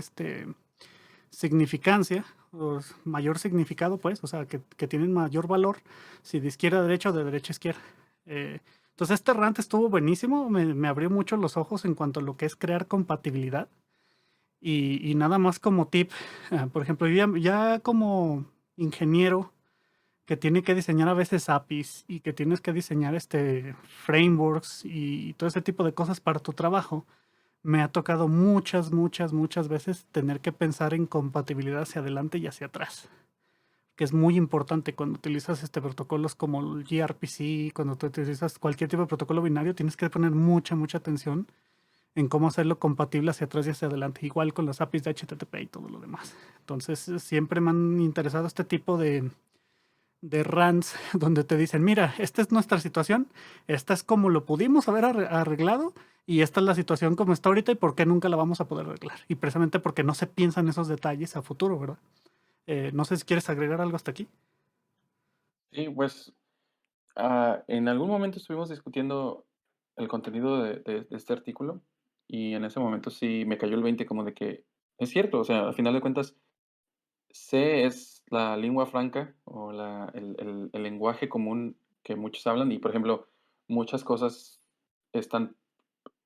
significancia, o mayor significado, pues, o sea, que tienen mayor valor, si de izquierda a derecha o de derecha a izquierda. Eh, entonces, este rant estuvo buenísimo, me abrió mucho los ojos en cuanto a lo que es crear compatibilidad. Y nada más como tip, por ejemplo, ya como ingeniero que tiene que diseñar a veces APIs y que tienes que diseñar frameworks y todo ese tipo de cosas para tu trabajo, me ha tocado muchas veces tener que pensar en compatibilidad hacia adelante y hacia atrás, que es muy importante cuando utilizas protocolos como el gRPC, cuando tú utilizas cualquier tipo de protocolo binario, tienes que poner mucha atención en cómo hacerlo compatible hacia atrás y hacia adelante, igual con las APIs de HTTP y todo lo demás. Entonces, siempre me han interesado este tipo de rants donde te dicen, mira, esta es nuestra situación, esta es como lo pudimos haber arreglado y esta es la situación como está ahorita y por qué nunca la vamos a poder arreglar. Y precisamente porque no se piensan esos detalles a futuro, ¿verdad? No sé si quieres agregar algo hasta aquí. Sí, pues, en algún momento estuvimos discutiendo el contenido de este artículo, y en ese momento sí me cayó el 20 como de que es cierto, o sea, al final de cuentas, C es la lengua franca o el lenguaje común que muchos hablan y, por ejemplo, muchas cosas están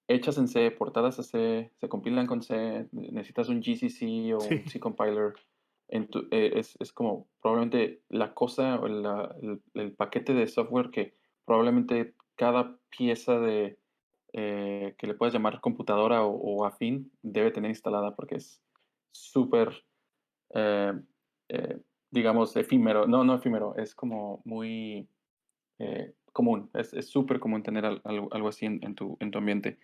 hechas en C, portadas a C, se compilan con C, necesitas un GCC o un Sí, C compiler. Es como probablemente la cosa o el paquete de software que probablemente cada pieza que le puedes llamar computadora o afín debe tener instalada porque es súper, eh, eh, digamos, efímero. No, no efímero, es como muy común. Es súper común tener algo así en tu ambiente.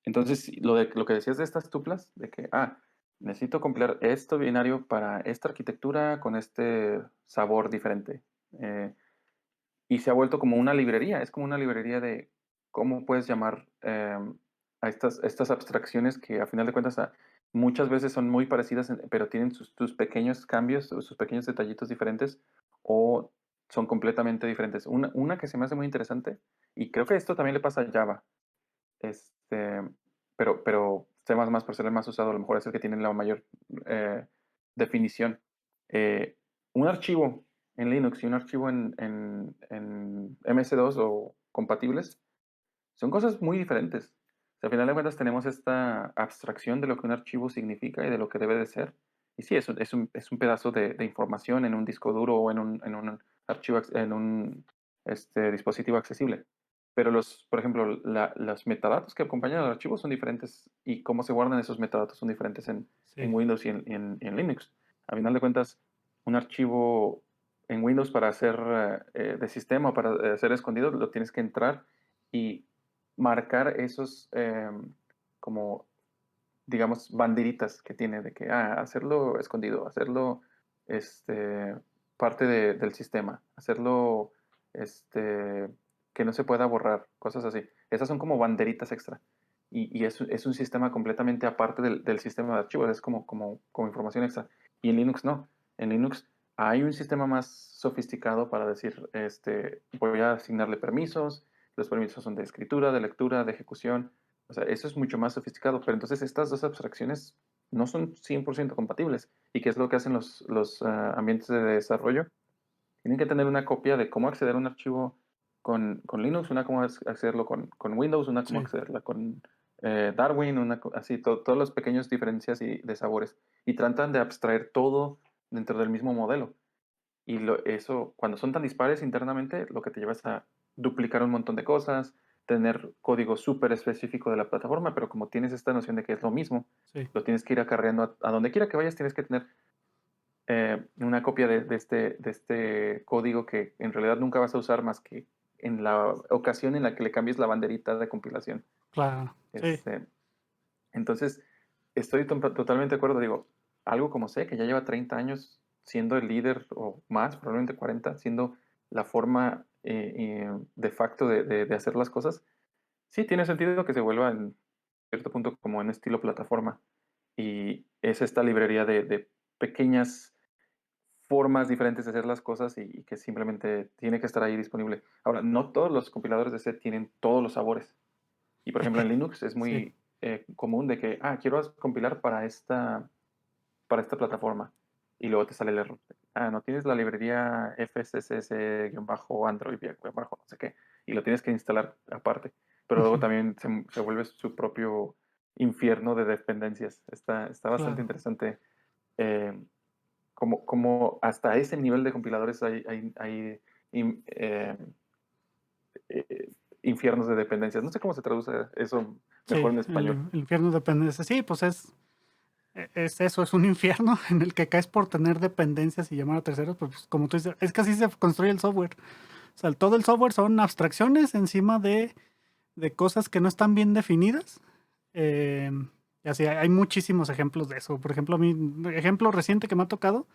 Entonces, sí, lo que decías de estas tuplas, de que, necesito compilar este binario para esta arquitectura con este sabor diferente. Y se ha vuelto como una librería, es como una librería de cómo puedes llamar a estas abstracciones que a final de cuentas muchas veces son muy parecidas, pero tienen tus pequeños cambios o sus pequeños detallitos diferentes o son completamente diferentes. Una que se me hace muy interesante, y creo que esto también le pasa a Java, este, pero C++, por ser el más usado, a lo mejor es el que tiene la mayor, definición. un archivo en Linux y un archivo en MS2 o compatibles son cosas muy diferentes. O sea, al final de cuentas tenemos esta abstracción de lo que un archivo significa y de lo que debe de ser. Y sí, es un pedazo de información en un disco duro o en un archivo, en un dispositivo accesible. Pero por ejemplo, los metadatos que acompañan al archivo son diferentes y cómo se guardan esos metadatos son diferentes en Sí, Windows y en Linux. A final de cuentas, un archivo en Windows para hacer de sistema o para ser escondido, lo tienes que entrar y marcar esos como, digamos, banderitas que tiene de que, hacerlo escondido, hacerlo este, parte del sistema, hacerlo este, que no se pueda borrar, cosas así. Esas son como banderitas extra. Y es un sistema completamente aparte del sistema de archivos, es como información extra. Y en Linux no. En Linux hay un sistema más sofisticado para decir, voy a asignarle permisos, los permisos son de escritura, de lectura, de ejecución. O sea, eso es mucho más sofisticado, pero entonces estas dos abstracciones no son 100% compatibles. ¿Y qué es lo que hacen los ambientes de desarrollo? Tienen que tener una copia de cómo acceder a un archivo con Linux, una cómo accederlo con Windows, una cómo sí. accederla con Darwin, así, todos los pequeños diferencias y de sabores. Y tratan de abstraer todo dentro del mismo modelo. Y eso, cuando son tan dispares internamente, lo que te lleva es a duplicar un montón de cosas, tener código súper específico de la plataforma, pero como tienes esta noción de que es lo mismo, Sí. lo tienes que ir acarreando a donde quiera que vayas, tienes que tener una copia de este código que en realidad nunca vas a usar más que en la ocasión en la que le cambies la banderita de compilación. Claro, sí, Este, entonces, estoy totalmente de acuerdo. Digo, algo como sé, que ya lleva 30 años siendo el líder o más, probablemente 40, siendo la forma de facto de hacer las cosas, sí tiene sentido que se vuelva en cierto punto como en estilo plataforma. Y es esta librería de pequeñas formas diferentes de hacer las cosas y que simplemente tiene que estar ahí disponible. Ahora, no todos los compiladores de C tienen todos los sabores. Y por ejemplo, en Linux es sí. muy común de que, quiero compilar para esta plataforma. Y luego te sale el error. No tienes la librería FSS-Android, no sé qué. Y lo tienes que instalar aparte. Pero luego Ujú, también se vuelve su propio infierno de dependencias. Está bastante claro. interesante. eh, como hasta ese nivel de compiladores hay in- eh, eh, infiernos de dependencias. No sé cómo se traduce eso mejor Sí, en el, español. el infierno de dependencias. Sí, pues es eso, es un infierno en el que caes por tener dependencias y llamar a terceros, pues como tú dices, es que así se construye el software. O sea, todo el software son abstracciones encima de cosas que no están bien definidas. Eh, y así hay muchísimos ejemplos de eso. Por ejemplo, ejemplo reciente que me ha tocado,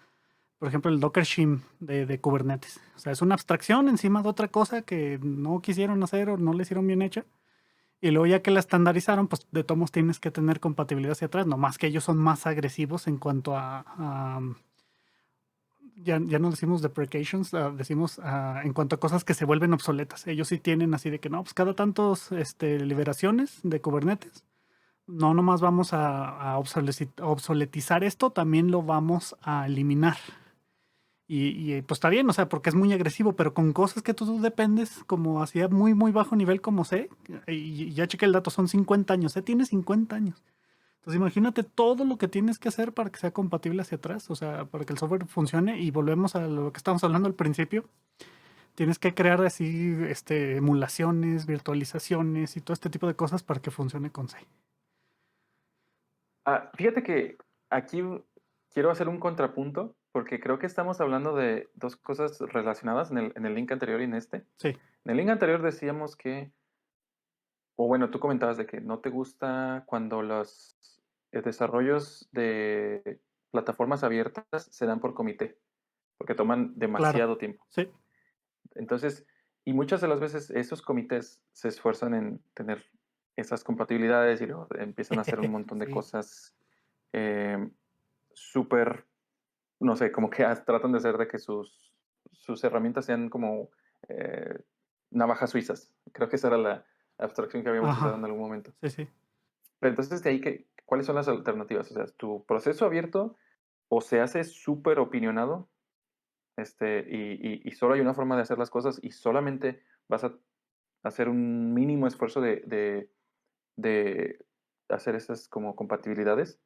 por ejemplo, el Docker Shim de Kubernetes. O sea, es una abstracción encima de otra cosa que no quisieron hacer o no le hicieron bien hecha. Y luego ya que la estandarizaron, pues de todos modos tienes que tener compatibilidad hacia atrás, no más que ellos son más agresivos en cuanto ya no decimos deprecations, decimos en cuanto a cosas que se vuelven obsoletas. Ellos sí tienen así de que no, pues cada tantos liberaciones de Kubernetes, no nomás vamos a obsoletizar esto, también lo vamos a eliminar. Pues está bien, o sea, porque es muy agresivo, pero con cosas que tú dependes, como hacía muy, muy bajo nivel, como sé, y ya chequé el dato, son 50 años, tiene 50 años. Entonces imagínate todo lo que tienes que hacer para que sea compatible hacia atrás, o sea, para que el software funcione y volvemos a lo que estábamos hablando al principio. Tienes que crear así emulaciones, virtualizaciones y todo este tipo de cosas para que funcione con C. Fíjate que aquí quiero hacer un contrapunto porque creo que estamos hablando de dos cosas relacionadas en el link anterior y en este. Sí, En el link anterior decíamos que, o bueno, tú comentabas de que no te gusta cuando los desarrollos de plataformas abiertas se dan por comité, porque toman claro. demasiado tiempo. Sí. Entonces, y muchas de las veces esos comités se esfuerzan en tener esas compatibilidades y luego empiezan a hacer un montón de Sí. cosas eh, súper, no sé, como que tratan de hacer de que sus herramientas sean como eh, navajas suizas. Creo que esa era la abstracción que habíamos usado Ajá. en algún momento. Sí, sí. Pero entonces, de ahí, ¿cuáles son las alternativas? O sea, tu proceso abierto o se hace súper opinionado y solo hay una forma de hacer las cosas y solamente vas a hacer un mínimo esfuerzo de hacer esas como compatibilidades.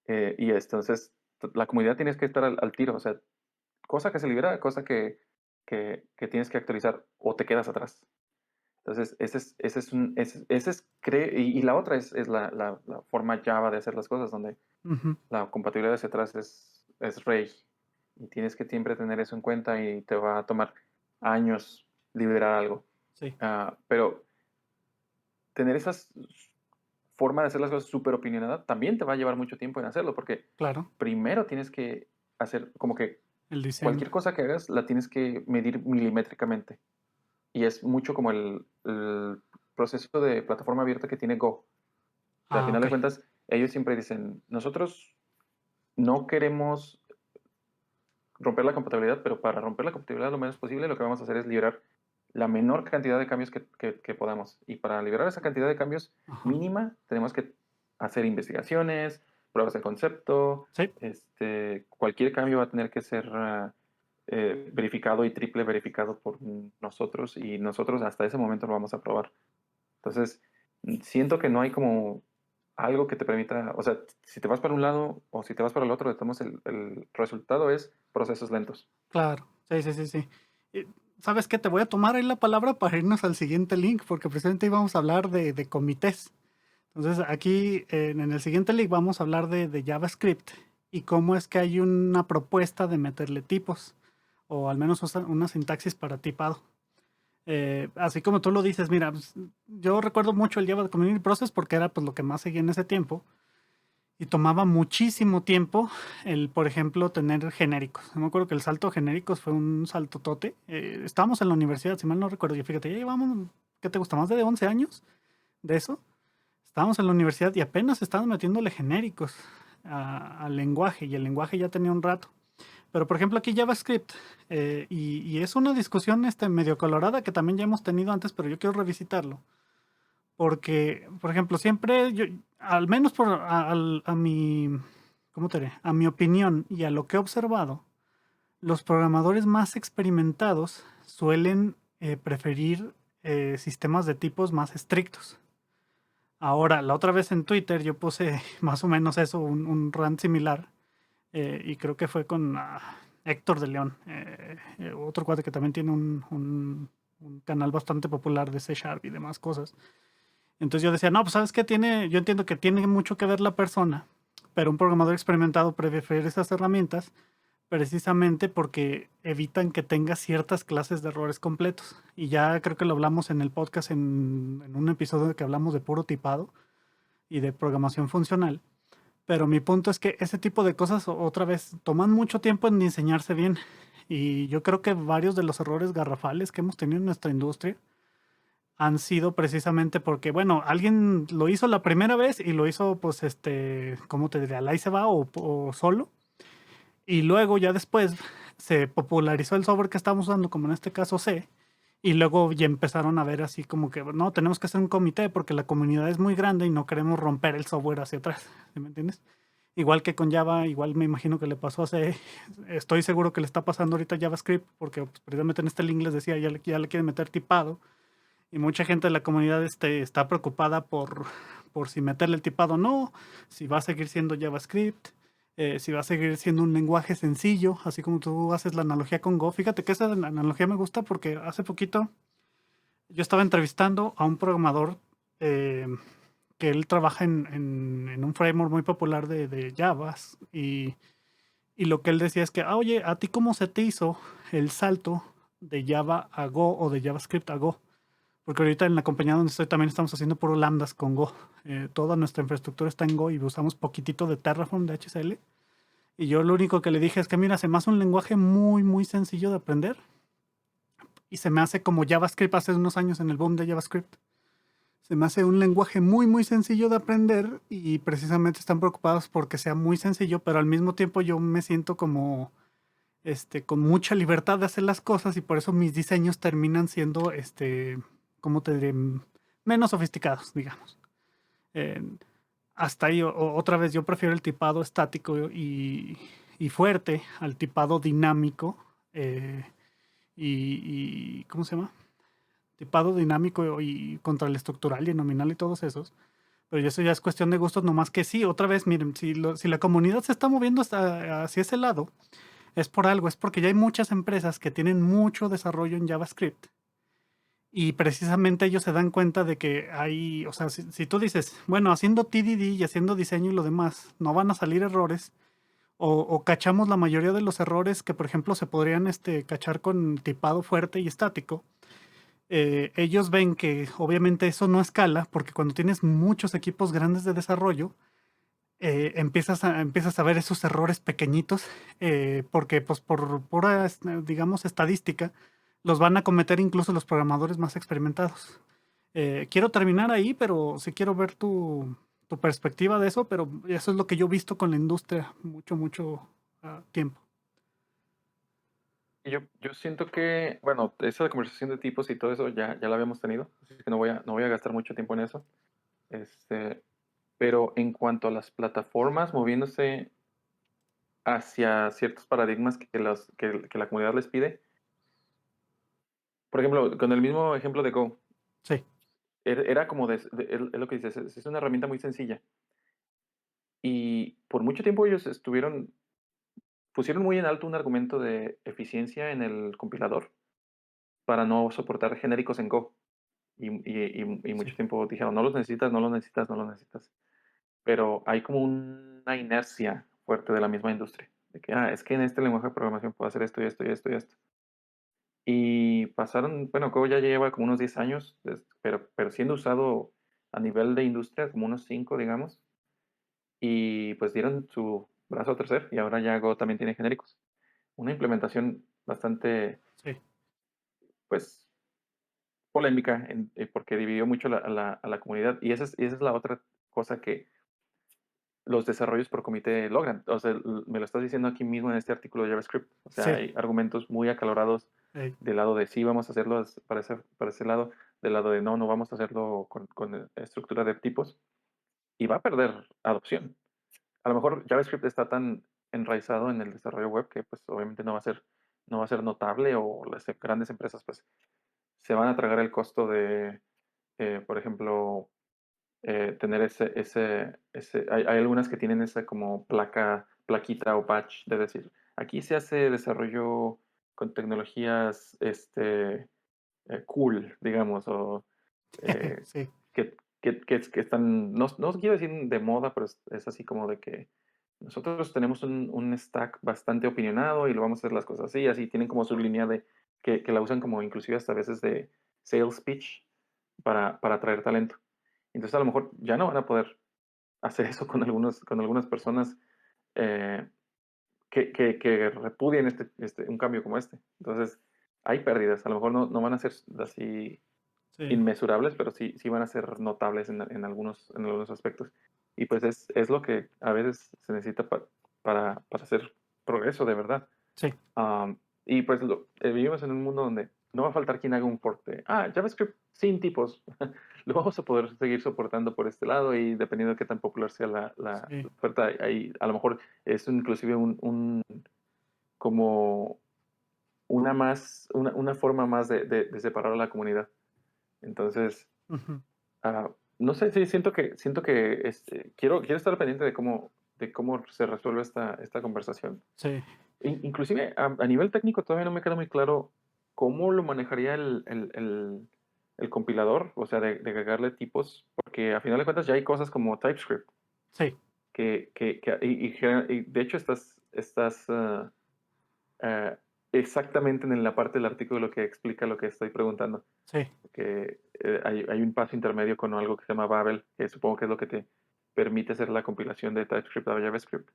Y entonces la comunidad tienes que estar al tiro, o sea, cosa que se libera, cosa que tienes que actualizar o te quedas atrás. Entonces, ese es y la otra es la forma Java de hacer las cosas, donde Ujú. la compatibilidad hacia atrás es rey. Y tienes que siempre tener eso en cuenta y te va a tomar años liberar algo. Sí, Pero tener esa forma de hacer las cosas súper opinionada también te va a llevar mucho tiempo en hacerlo, porque claro, primero tienes que hacer como que el diseño. cualquier cosa que hagas la tienes que medir milimétricamente. Y es mucho como el proceso de plataforma abierta que tiene Go. O sea, al Ah, final de okey. cuentas, ellos siempre dicen, nosotros no queremos romper la compatibilidad, pero para romper la compatibilidad lo menos posible, lo que vamos a hacer es liberar la menor cantidad de cambios que podamos. Y para liberar esa cantidad de cambios Ajá. mínima, tenemos que hacer investigaciones, pruebas de concepto, Sí, cualquier cambio va a tener que ser verificado y triple verificado por nosotros y nosotros hasta ese momento lo vamos a probar. Entonces, siento que no hay como algo que te permita, o sea, si te vas para un lado o si te vas para el otro, de todos modos, el resultado es procesos lentos. claro. Sí, sí, sí, sí. Y, ¿sabes qué? Te voy a tomar ahí la palabra para irnos al siguiente link, porque precisamente íbamos a hablar de comités. Entonces, aquí en el siguiente link vamos a hablar de JavaScript y cómo es que hay una propuesta de meterle tipos, o al menos una sintaxis para tipado. Así como tú lo dices, mira, pues, yo recuerdo mucho el Java Community Process porque era pues lo que más seguía en ese tiempo y tomaba muchísimo tiempo el, por ejemplo, tener genéricos. Yo me acuerdo que el salto a genéricos fue un saltotote. Estábamos en la universidad, si mal no recuerdo, y fíjate, ya llevamos, ¿qué te gusta? Más de 11 años de eso. Estábamos en la universidad y apenas estaban metiéndole genéricos al lenguaje y el lenguaje ya tenía un rato. Pero por ejemplo aquí JavaScript, y es una discusión medio colorada que también ya hemos tenido antes, pero yo quiero revisitarlo. Porque, por ejemplo, siempre yo, al menos a mi, ¿cómo te diré? A mi opinión y a lo que he observado, los programadores más experimentados suelen preferir sistemas de tipos más estrictos. Ahora, la otra vez en Twitter yo puse más o menos eso, un rant similar, y creo que fue con Héctor de León, otro cuate que también tiene un canal bastante popular de C Sharp y demás cosas. Entonces yo decía, no, pues sabes qué tiene, yo entiendo que tiene mucho que ver la persona, pero un programador experimentado prefiere esas herramientas precisamente porque evitan que tenga ciertas clases de errores completos. Y ya creo que lo hablamos en el podcast en un episodio que hablamos de puro tipado y de programación funcional. Pero mi punto es que ese tipo de cosas otra vez toman mucho tiempo en diseñarse bien. Y yo creo que varios de los errores garrafales que hemos tenido en nuestra industria han sido precisamente porque, bueno, alguien lo hizo la primera vez y lo hizo, pues, ¿cómo te diría? Al ahí se va o solo. Y luego ya después se popularizó el software que estamos usando, como en este caso C. Y luego ya empezaron a ver así como que, no, tenemos que hacer un comité porque la comunidad es muy grande y no queremos romper el software hacia atrás. ¿Sí me entiendes? Igual que con Java, igual me imagino que le pasó a C. Estoy seguro que le está pasando ahorita a JavaScript porque pues, precisamente en este link les decía, ya le quieren meter tipado y mucha gente de la comunidad está preocupada por si meterle el tipado o no, si va a seguir siendo JavaScript, si va a seguir siendo un lenguaje sencillo, así como tú haces la analogía con Go. Fíjate que esa analogía me gusta porque hace poquito yo estaba entrevistando a un programador eh, que él trabaja en un framework muy popular de Java y lo que él decía es que, oye, ¿a ti cómo se te hizo el salto de Java a Go o de JavaScript a Go? Porque ahorita en la compañía donde estoy también estamos haciendo puro lambdas con Go. Toda nuestra infraestructura está en Go y usamos poquitito de Terraform, de HCL. Y yo lo único que le dije es que, mira, se me hace un lenguaje muy, muy sencillo de aprender. Y se me hace como JavaScript hace unos años en el boom de JavaScript. Se me hace un lenguaje muy, muy sencillo de aprender y precisamente están preocupados porque sea muy sencillo, pero al mismo tiempo yo me siento como, con mucha libertad de hacer las cosas y por eso mis diseños terminan siendo, ¿cómo te diré? Menos sofisticados, digamos. Eh, hasta ahí, otra vez, yo prefiero el tipado estático y fuerte al tipado dinámico, eh, y ¿cómo se llama? Tipado dinámico y contra el estructural y el nominal y todos esos. Pero eso ya es cuestión de gustos, nomás que sí, otra vez, miren, si la comunidad se está moviendo hacia ese lado, es por algo, es porque ya hay muchas empresas que tienen mucho desarrollo en JavaScript y precisamente ellos se dan cuenta de que hay, o sea, si tú dices, bueno, haciendo TDD y haciendo diseño y lo demás, no van a salir errores, o cachamos la mayoría de los errores que, por ejemplo, se podrían cachar con tipado fuerte y estático. Ellos ven que obviamente eso no escala, porque cuando tienes muchos equipos grandes de desarrollo, empiezas a ver esos errores pequeñitos, porque pues por pura, digamos, estadística, los van a cometer incluso los programadores más experimentados. Quiero terminar ahí, pero sí quiero ver tu perspectiva de eso, pero eso es lo que yo he visto con la industria mucho tiempo. Y yo siento que, bueno, esa conversación de tipos y todo eso ya la habíamos tenido, así que no voy a gastar mucho tiempo en eso. Este, pero en cuanto a las plataformas moviéndose hacia ciertos paradigmas que la comunidad les pide, por ejemplo, con el mismo ejemplo de Go, Sí, era como es lo que dices, es una herramienta muy sencilla. Y por mucho tiempo ellos pusieron muy en alto un argumento de eficiencia en el compilador para no soportar genéricos en Go. Y sí, mucho tiempo dijeron, no los necesitas, no los necesitas, no los necesitas. Pero hay como una inercia fuerte de la misma industria, de que, es que en este lenguaje de programación puedo hacer esto y esto y esto y esto. Y pasaron, bueno, Go ya lleva como unos 10 años, pero siendo usado a nivel de industria, como unos 5 digamos, y pues dieron su brazo a torcer y ahora ya Go también tiene genéricos. Una implementación bastante, sí. pues, polémica, porque dividió mucho a la comunidad. Y esa es la otra cosa que los desarrollos por comité logran. O sea, me lo estás diciendo aquí mismo en este artículo de JavaScript. O sea, Sí, hay argumentos muy acalorados del lado de sí, vamos a hacerlo para ese lado, del lado de no vamos a hacerlo con estructura de tipos y va a perder adopción. A lo mejor JavaScript está tan enraizado en el desarrollo web que pues obviamente no va a ser notable, o las grandes empresas pues se van a tragar el costo de, por ejemplo, tener hay algunas que tienen esa como plaquita o patch de decir, aquí se hace desarrollo con tecnologías cool, digamos, o eh, sí, que están, no quiero decir de moda, pero es así como de que nosotros tenemos un stack bastante opinionado y lo vamos a hacer las cosas así, así tienen como su línea de que la usan como inclusive hasta a veces de sales pitch para atraer talento. Entonces a lo mejor ya no van a poder hacer eso con algunas personas eh, que repudien un cambio como este. Entonces hay pérdidas, a lo mejor no van a ser así sí. inmesurables, pero sí van a ser notables en algunos aspectos. Y pues es lo que a veces se necesita para hacer progreso de verdad. Sí. Y pues vivimos en un mundo donde no va a faltar quien haga un port de, JavaScript sin tipos. Lo vamos a poder seguir soportando por este lado, y dependiendo de qué tan popular sea la Sí. oferta, ahí a lo mejor es inclusive como una forma más de separar a la comunidad. Entonces, Ujú. ah, no sé, sí, siento que quiero estar pendiente de cómo se resuelve esta conversación. Sí. Inclusive a nivel técnico todavía no me queda muy claro cómo lo manejaría el compilador, o sea, de agregarle tipos, porque a final de cuentas ya hay cosas como TypeScript, Sí. y de hecho estás ah, exactamente en la parte del artículo que explica lo que estoy preguntando, Sí. que hay un paso intermedio con algo que se llama Babel, que supongo que es lo que te permite hacer la compilación de TypeScript a JavaScript.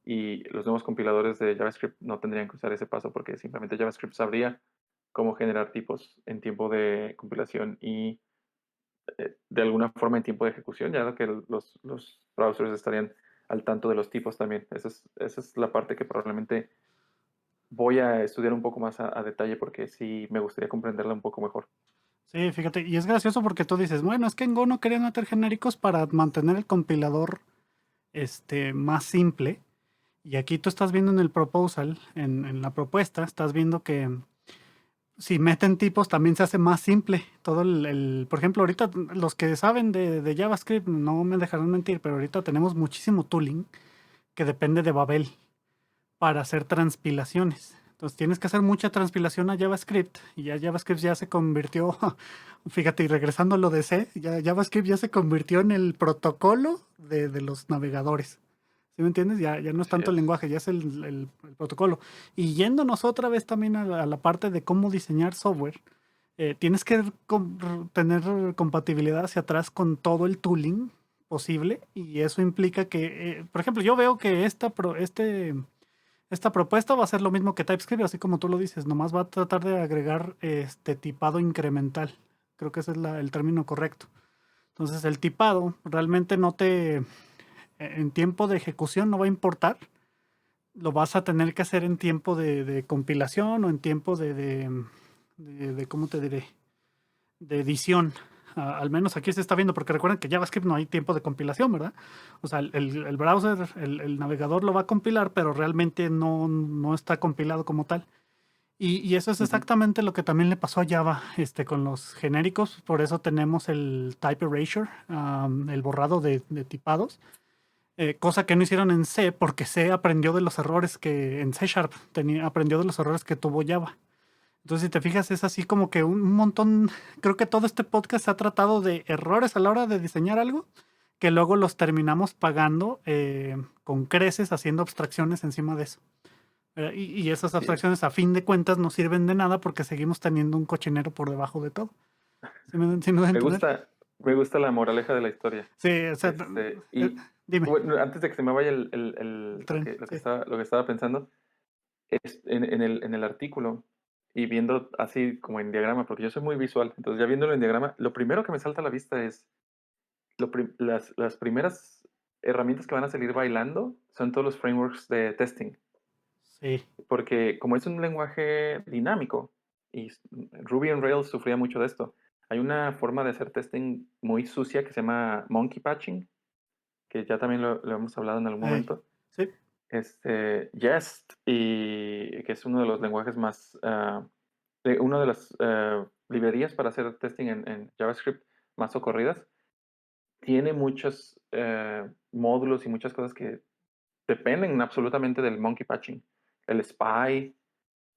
Y los nuevos compiladores de JavaScript no tendrían que usar ese paso, porque simplemente JavaScript sabría cómo generar tipos en tiempo de compilación y de alguna forma en tiempo de ejecución, ya que los browsers estarían al tanto de los tipos también. Esa es la parte que probablemente voy a estudiar un poco más a detalle, porque sí me gustaría comprenderla un poco mejor. Sí, fíjate, y es gracioso porque tú dices, bueno, es que en Go no querían meter genéricos para mantener el compilador más simple. Y aquí tú estás viendo en el proposal, en la propuesta, estás viendo que si meten tipos también se hace más simple. Todo por ejemplo, ahorita los que saben de JavaScript no me dejarán mentir, pero ahorita tenemos muchísimo tooling que depende de Babel para hacer transpilaciones. Entonces tienes que hacer mucha transpilación a JavaScript y ya JavaScript ya se convirtió, fíjate, y regresando a lo de C, ya JavaScript ya se convirtió en el protocolo de los navegadores. ¿Sí me entiendes? Ya no es Así tanto el es. lenguaje, ya es el protocolo. Y yéndonos otra vez también a la parte de cómo diseñar software, tienes que tener compatibilidad hacia atrás con todo el tooling posible y eso implica que, por ejemplo, yo veo que esta propuesta va a ser lo mismo que TypeScript, así como tú lo dices, nomás va a tratar de agregar este tipado incremental. Creo que ese es el término correcto. Entonces, el tipado realmente no en tiempo de ejecución no va a importar. Lo vas a tener que hacer en tiempo de compilación o en tiempo ¿cómo te diré? De edición. Al menos aquí se está viendo, porque recuerden que JavaScript no hay tiempo de compilación, ¿verdad? O sea, el browser, el navegador lo va a compilar, pero realmente no está compilado como tal. Y eso es Ujú. exactamente lo que también le pasó a Java con los genéricos. Por eso tenemos el type erasure, el borrado de tipados. Cosa que no hicieron en C, porque C aprendió de los errores que en C Sharp aprendió de los errores que tuvo Java. Entonces, si te fijas, es así como que un montón, creo que todo este podcast se ha tratado de errores a la hora de diseñar algo, que luego los terminamos pagando con creces, haciendo abstracciones encima de eso. Y esas Así es. abstracciones, a fin de cuentas, no sirven de nada porque seguimos teniendo un cochinero por debajo de todo. ¿Sí me da a Me entender? gusta, me gusta la moraleja de la historia. Sí, o sea, dime, Bueno, antes de que se me vaya el tren, sí. lo que estaba pensando, en el artículo y viendo así como en diagrama, porque yo soy muy visual, entonces ya viéndolo en diagrama, lo primero que me salta a la vista es las primeras herramientas que van a salir bailando son todos los frameworks de testing, Sí, porque como es un lenguaje dinámico y Ruby on Rails sufría mucho de esto, hay una forma de hacer testing muy sucia que se llama monkey patching, que ya también lo hemos hablado en algún hey, momento. sí, Jest, y que es uno de los lenguajes más, una de las librerías para hacer testing en JavaScript más socorridas, tiene muchos módulos y muchas cosas que dependen absolutamente del monkey patching. El spy,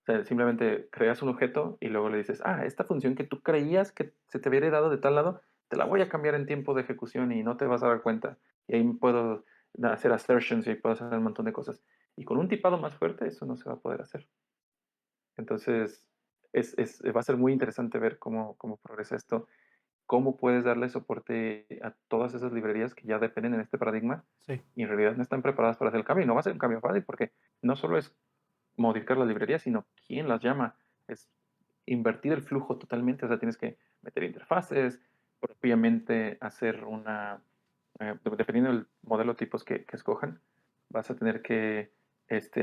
o sea, simplemente creas un objeto y luego le dices, esta función que tú creías que se te hubiera dado de tal lado, te la voy a cambiar en tiempo de ejecución y no te vas a dar cuenta. Y ahí puedo hacer assertions y puedo hacer un montón de cosas. Y con un tipado más fuerte eso no se va a poder hacer. Entonces, va a ser muy interesante ver cómo progresa esto, cómo puedes darle soporte a todas esas librerías que ya dependen en este paradigma sí, y en realidad no están preparadas para hacer el cambio. Y no va a ser un cambio fácil porque no solo es modificar las librerías, sino quién las llama. Es invertir el flujo totalmente, o sea, tienes que meter interfaces, propiamente hacer dependiendo del modelo de tipos que escojan, vas a tener que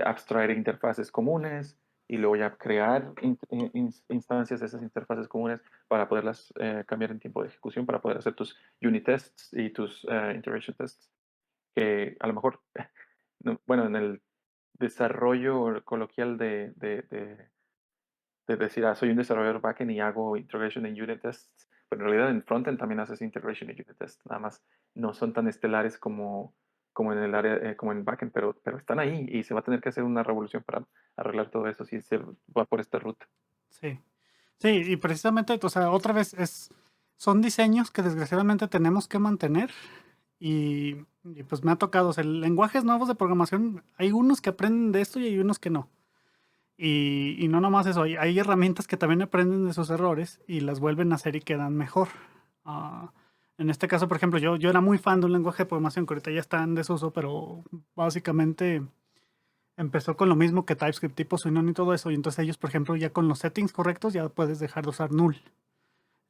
abstraer interfaces comunes y luego ya crear instancias de esas interfaces comunes para poderlas cambiar en tiempo de ejecución, para poder hacer tus unit tests y tus integration tests, que a lo mejor, bueno, en el desarrollo coloquial de decir, soy un desarrollador backend y hago integration en unit tests, pero en realidad en frontend también haces integration en unit tests, nada más no son tan estelares como en el área, como en backend, pero están ahí y se va a tener que hacer una revolución para arreglar todo eso si se va por esta ruta. sí. Sí, y precisamente, o sea, otra vez son diseños que desgraciadamente tenemos que mantener y pues me ha tocado, o sea, lenguajes nuevos de programación, hay unos que aprenden de esto y hay unos que no. Y no nomás eso, hay herramientas que también aprenden de sus errores y las vuelven a hacer y quedan mejor. Ah, en este caso, por ejemplo, yo era muy fan de un lenguaje de programación que ahorita ya está en desuso, pero básicamente empezó con lo mismo que TypeScript, tipo Swinon y todo eso. Y entonces ellos, por ejemplo, ya con los settings correctos ya puedes dejar de usar null.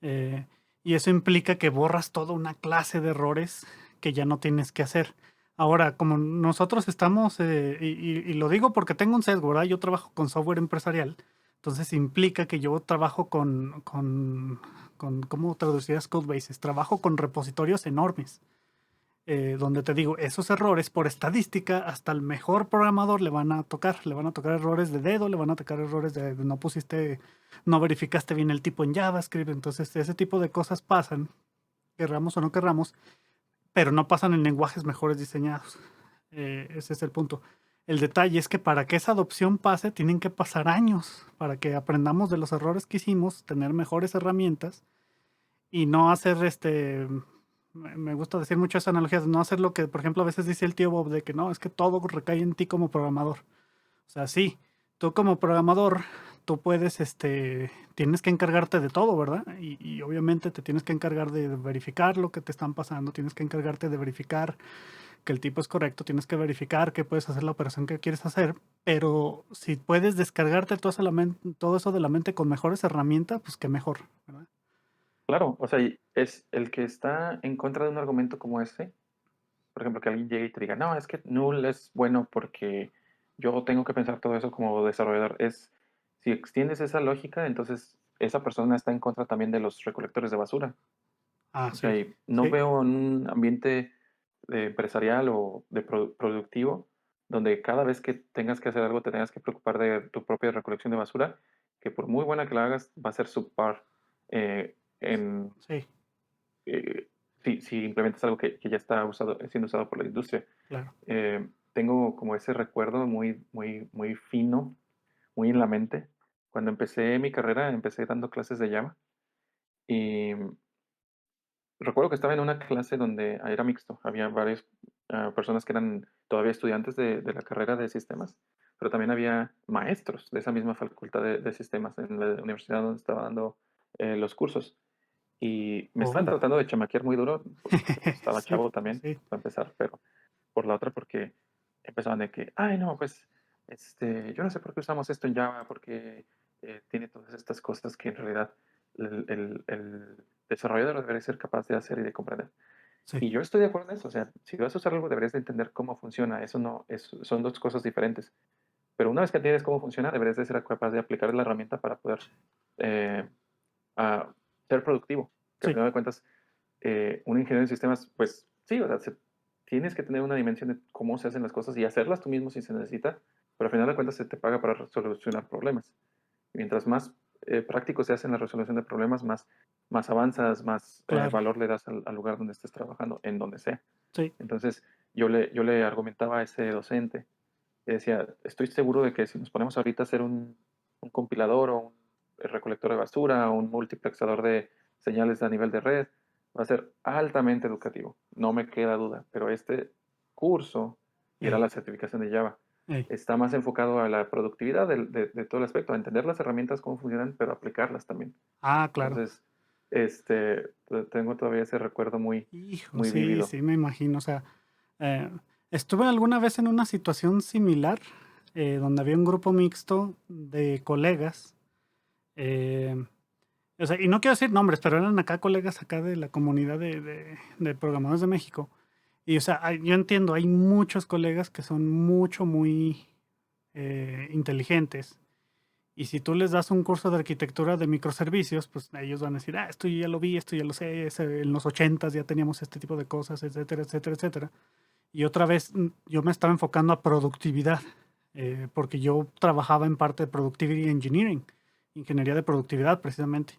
Eh, y eso implica que borras toda una clase de errores que ya no tienes que hacer. Ahora, como nosotros estamos, y lo digo porque tengo un sesgo, ¿verdad? Yo trabajo con software empresarial, entonces implica que yo trabajo ¿cómo traducirías codebases? Trabajo con repositorios enormes. donde te digo, esos errores por estadística hasta el mejor programador le van a tocar errores de dedo, le van a tocar errores de no pusiste, no verificaste bien el tipo en JavaScript, entonces ese tipo de cosas pasan, querramos o no querramos, pero no pasan en lenguajes mejores diseñados. Ese es el punto. El detalle es que para que esa adopción pase, tienen que pasar años para que aprendamos de los errores que hicimos, tener mejores herramientas y no hacer me gusta decir mucho esa analogía, de no hacer lo que, por ejemplo, a veces dice el tío Bob de que no, es que todo recae en ti como programador. O sea, sí, tú como programador, tú puedes, tienes que encargarte de todo, ¿verdad? Y obviamente te tienes que encargar de verificar lo que te están pasando, tienes que encargarte de verificar que el tipo es correcto, tienes que verificar que puedes hacer la operación que quieres hacer, pero si puedes descargarte todo eso de la mente con mejores herramientas, pues qué mejor, ¿verdad? Claro, o sea, y es el que está en contra de un argumento como ese, por ejemplo, que alguien llegue y te diga, no, es que null es bueno porque yo tengo que pensar todo eso como desarrollador. Si extiendes esa lógica, entonces esa persona está en contra también de los recolectores de basura. Ah, O sea, sí, y no sí, veo en un ambiente empresarial o de productivo donde cada vez que tengas que hacer algo te tengas que preocupar de tu propia recolección de basura, que por muy buena que la hagas, va a ser subpar en sí, eh, si implementas algo que ya está siendo usado por la industria. claro. Tengo como ese recuerdo muy, muy, muy fino, muy en la mente. Cuando empecé mi carrera, empecé dando clases de Java y recuerdo que estaba en una clase donde era mixto. Había varias personas que eran todavía estudiantes de la carrera de sistemas, pero también había maestros de esa misma facultad de sistemas en la universidad donde estaba dando los cursos. Y me estaban Oh, tratando de chamaquear muy duro, porque pues, estaba sí, chavo también, sí, para empezar, pero por la otra porque empezaban de que, ay, no, pues, yo no sé por qué usamos esto en Java, porque tiene todas estas cosas que en realidad el desarrollador debería ser capaz de hacer y de comprender. sí, Y yo estoy de acuerdo en eso, o sea, si vas a usar algo deberías de entender cómo funciona, eso no, son dos cosas diferentes. Pero una vez que entiendes cómo funciona, deberías de ser capaz de aplicar la herramienta para poder eh, a ser productivo. Que al sí. final de cuentas, un ingeniero en sistemas, pues sí, o sea, tienes que tener una dimensión de cómo se hacen las cosas y hacerlas tú mismo si se necesita, pero al final de cuentas se te paga para solucionar problemas. Y mientras más práctico se hace en la resolución de problemas, más avanzas, más Claro, valor le das al lugar donde estés trabajando, en donde sea. sí. Entonces, yo le argumentaba a ese docente, y decía, estoy seguro de que si nos ponemos ahorita a hacer un compilador o un recolector de basura o un multiplexador de señales a nivel de red, va a ser altamente educativo, no me queda duda, pero este curso, y era Ey, la certificación de Java, ey. está más enfocado a la productividad de todo el aspecto, a entender las herramientas, cómo funcionan, pero aplicarlas también. Ah, claro. Entonces, tengo todavía ese recuerdo muy, Hijo, muy sí, vívido. sí, me imagino. O sea, eh, estuve alguna vez en una situación similar, donde había un grupo mixto de colegas. eh, o sea, y no quiero decir nombres, pero eran acá colegas acá de la comunidad de programadores de México. Y, o sea, yo entiendo, hay muchos colegas que son muy inteligentes. Y si tú les das un curso de arquitectura de microservicios, pues ellos van a decir, ah, esto yo ya lo vi, esto ya lo sé, en los 80 ya teníamos este tipo de cosas, etcétera, etcétera, etcétera. Y otra vez yo me estaba enfocando a productividad, porque yo trabajaba en parte de Productivity Engineering, ingeniería de productividad precisamente.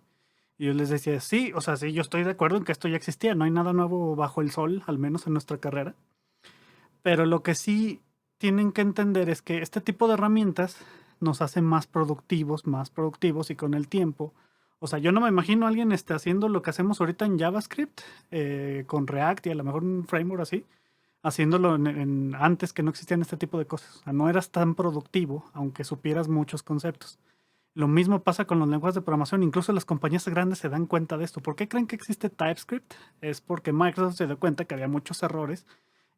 Y yo les decía, sí, o sea, sí, yo estoy de acuerdo en que esto ya existía, no hay nada nuevo bajo el sol, al menos en nuestra carrera. Pero lo que sí tienen que entender es que este tipo de herramientas nos hacen más productivos y con el tiempo. O sea, yo no me imagino a alguien haciendo lo que hacemos ahorita en JavaScript, con React y a lo mejor un framework así, haciéndolo antes que no existían este tipo de cosas. O sea, no eras tan productivo, aunque supieras muchos conceptos. Lo mismo pasa con los lenguajes de programación. Incluso las compañías grandes se dan cuenta de esto. ¿Por qué creen que existe TypeScript? Es porque Microsoft se dio cuenta que había muchos errores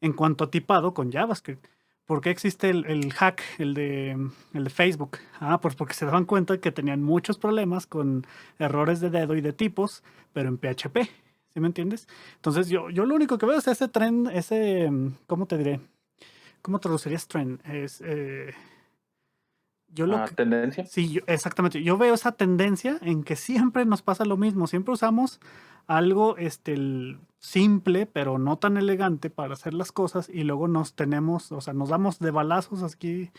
en cuanto a tipado con JavaScript. ¿Por qué existe el hack, el de Facebook? Ah, pues porque se daban cuenta que tenían muchos problemas con errores de dedo y de tipos, pero en PHP. ¿Sí me entiendes? Entonces yo lo único que veo es ese trend, ¿cómo te diré? ¿Cómo traducirías trend? Es Yo lo que ¿Tendencia? sí, exactamente. Yo veo esa tendencia en que siempre nos pasa lo mismo. Siempre usamos algo, simple, pero no tan elegante para hacer las cosas y luego o sea, nos damos de balazos aquí,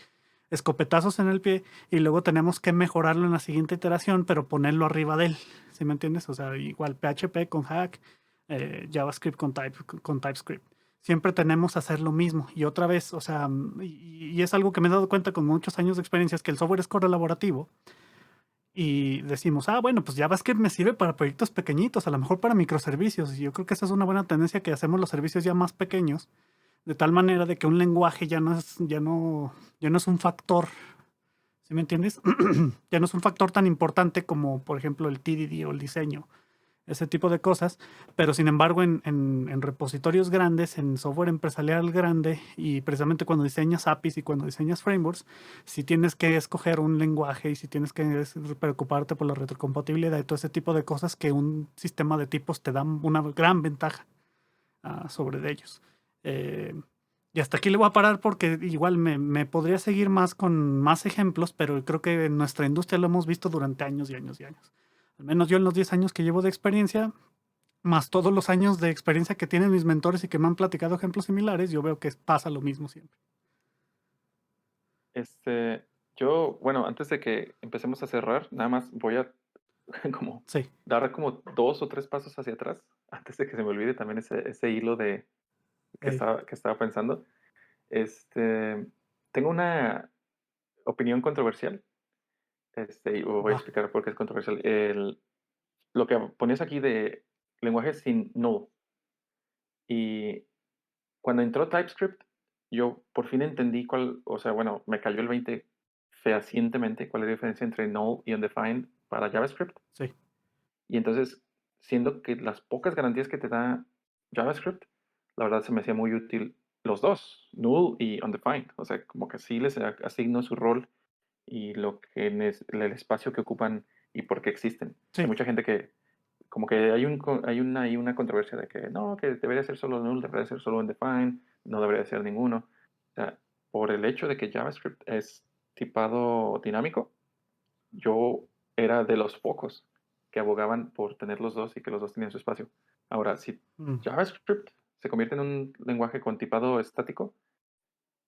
escopetazos en el pie y luego tenemos que mejorarlo en la siguiente iteración, pero ponerlo arriba de él. ¿Sí me entiendes? O sea, igual PHP con Hack, JavaScript con TypeScript. Siempre tenemos que hacer lo mismo. Y otra vez, o sea, y es algo que me he dado cuenta con muchos años de experiencia, es que el software es colaborativo y decimos, bueno, pues JavaScript me sirve para proyectos pequeñitos, a lo mejor para microservicios. Y yo creo que esa es una buena tendencia, que hacemos los servicios ya más pequeños, de tal manera de que un lenguaje ya no es un factor. ¿Sí me entiendes? Ya no es un factor tan importante como, por ejemplo, el TDD o el diseño, ese tipo de cosas, pero sin embargo en repositorios grandes, en software empresarial grande, y precisamente cuando diseñas APIs y cuando diseñas frameworks, si tienes que escoger un lenguaje y si tienes que preocuparte por la retrocompatibilidad y todo ese tipo de cosas, que un sistema de tipos te da una gran ventaja sobre de ellos. Eh, y hasta aquí le voy a parar porque igual me podría seguir más con más ejemplos, pero creo que en nuestra industria lo hemos visto durante años y años y años. Al menos yo en los 10 años que llevo de experiencia, más todos los años de experiencia que tienen mis mentores y que me han platicado ejemplos similares, yo veo que pasa lo mismo siempre. Este, yo, bueno, antes de que empecemos a cerrar, nada más voy a como Sí. dar como 2 o 3 pasos hacia atrás, antes de que se me olvide también ese hilo de Ey, que estaba pensando. Este, tengo una opinión controversial, y voy a va. explicar por qué es controversial. Lo que ponías aquí de lenguaje sin null, y cuando entró TypeScript, yo por fin entendí o sea, bueno, me cayó el 20 fehacientemente cuál es la diferencia entre null y undefined para JavaScript. Sí. Y entonces, siendo que las pocas garantías que te da JavaScript, la verdad se me hacía muy útil los dos, null y undefined. O sea, como que sí les asigno su rol y el espacio que ocupan y por qué existen. Hay Sí. mucha gente que, como que hay una controversia de que no, que debería ser solo null, debería ser solo undefined, no debería ser ninguno. O sea, por el hecho de que JavaScript es tipado dinámico, yo era de los pocos que abogaban por tener los dos y que los dos tenían su espacio. Ahora, si Mm. JavaScript se convierte en un lenguaje con tipado estático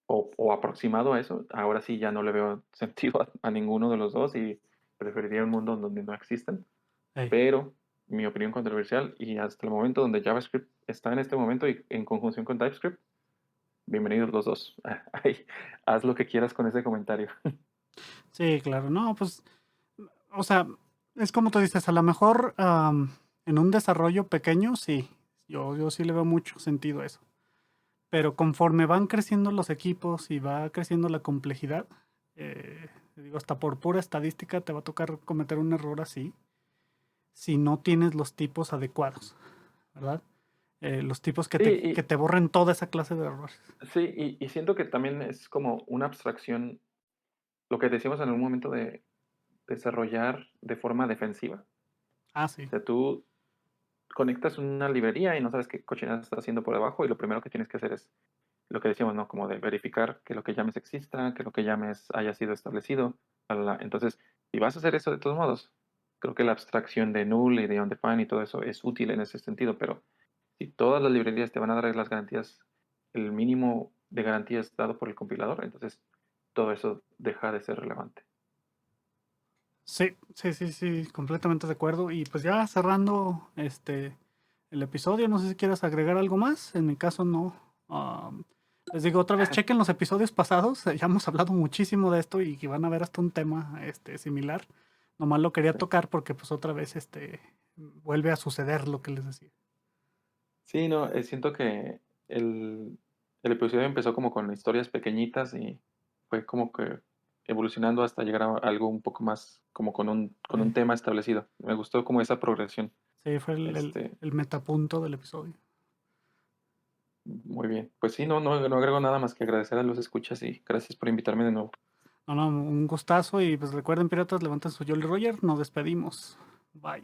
o aproximado a eso, ahora sí ya no le veo sentido a ninguno de los dos y preferiría un mundo donde no existen. Ey. Pero mi opinión controversial, y hasta el momento donde JavaScript está en este momento y en conjunción con TypeScript, bienvenidos los dos. Ay, haz lo que quieras con ese comentario. Sí, claro. No, pues, o sea, es como tú dices, a lo mejor en un desarrollo pequeño, sí. Yo sí le veo mucho sentido a eso. Pero conforme van creciendo los equipos y va creciendo la complejidad, te digo, hasta por pura estadística te va a tocar cometer un error así si no tienes los tipos adecuados, ¿verdad? Los tipos que Sí, que te borren toda esa clase de errores. sí, y siento que también es como una abstracción, lo que decíamos en algún momento de desarrollar de forma defensiva. Ah, O sí. sea, tú conectas una librería y no sabes qué cochinada está haciendo por debajo y lo primero que tienes que hacer es lo que decíamos, ¿no? Como de verificar que lo que llames exista, que lo que llames haya sido establecido. Entonces, si vas a hacer eso de todos modos, creo que la abstracción de null y de undefined y todo eso es útil en ese sentido, pero si todas las librerías te van a dar las garantías, el mínimo de garantías dado por el compilador, entonces todo eso deja de ser relevante. Sí, sí, sí, sí, completamente de acuerdo. Y pues ya cerrando el episodio, no sé si quieras agregar algo más. En mi caso no. Les digo otra vez, chequen los episodios pasados. Ya hemos hablado muchísimo de esto y que van a ver hasta un tema similar. Nomás lo quería Sí, tocar porque pues otra vez vuelve a suceder lo que les decía. sí, no, siento que el episodio empezó como con historias pequeñitas y fue como que evolucionando hasta llegar a algo un poco más como con un Eh, tema establecido. Me gustó como esa progresión. sí, fue Este, el metapunto del episodio. muy bien. Pues sí, no agrego nada más que agradecer a los escuchas y gracias por invitarme de nuevo. No, no, un gustazo y pues recuerden, piratas, levanten su Jolly Roger. Nos despedimos. Bye.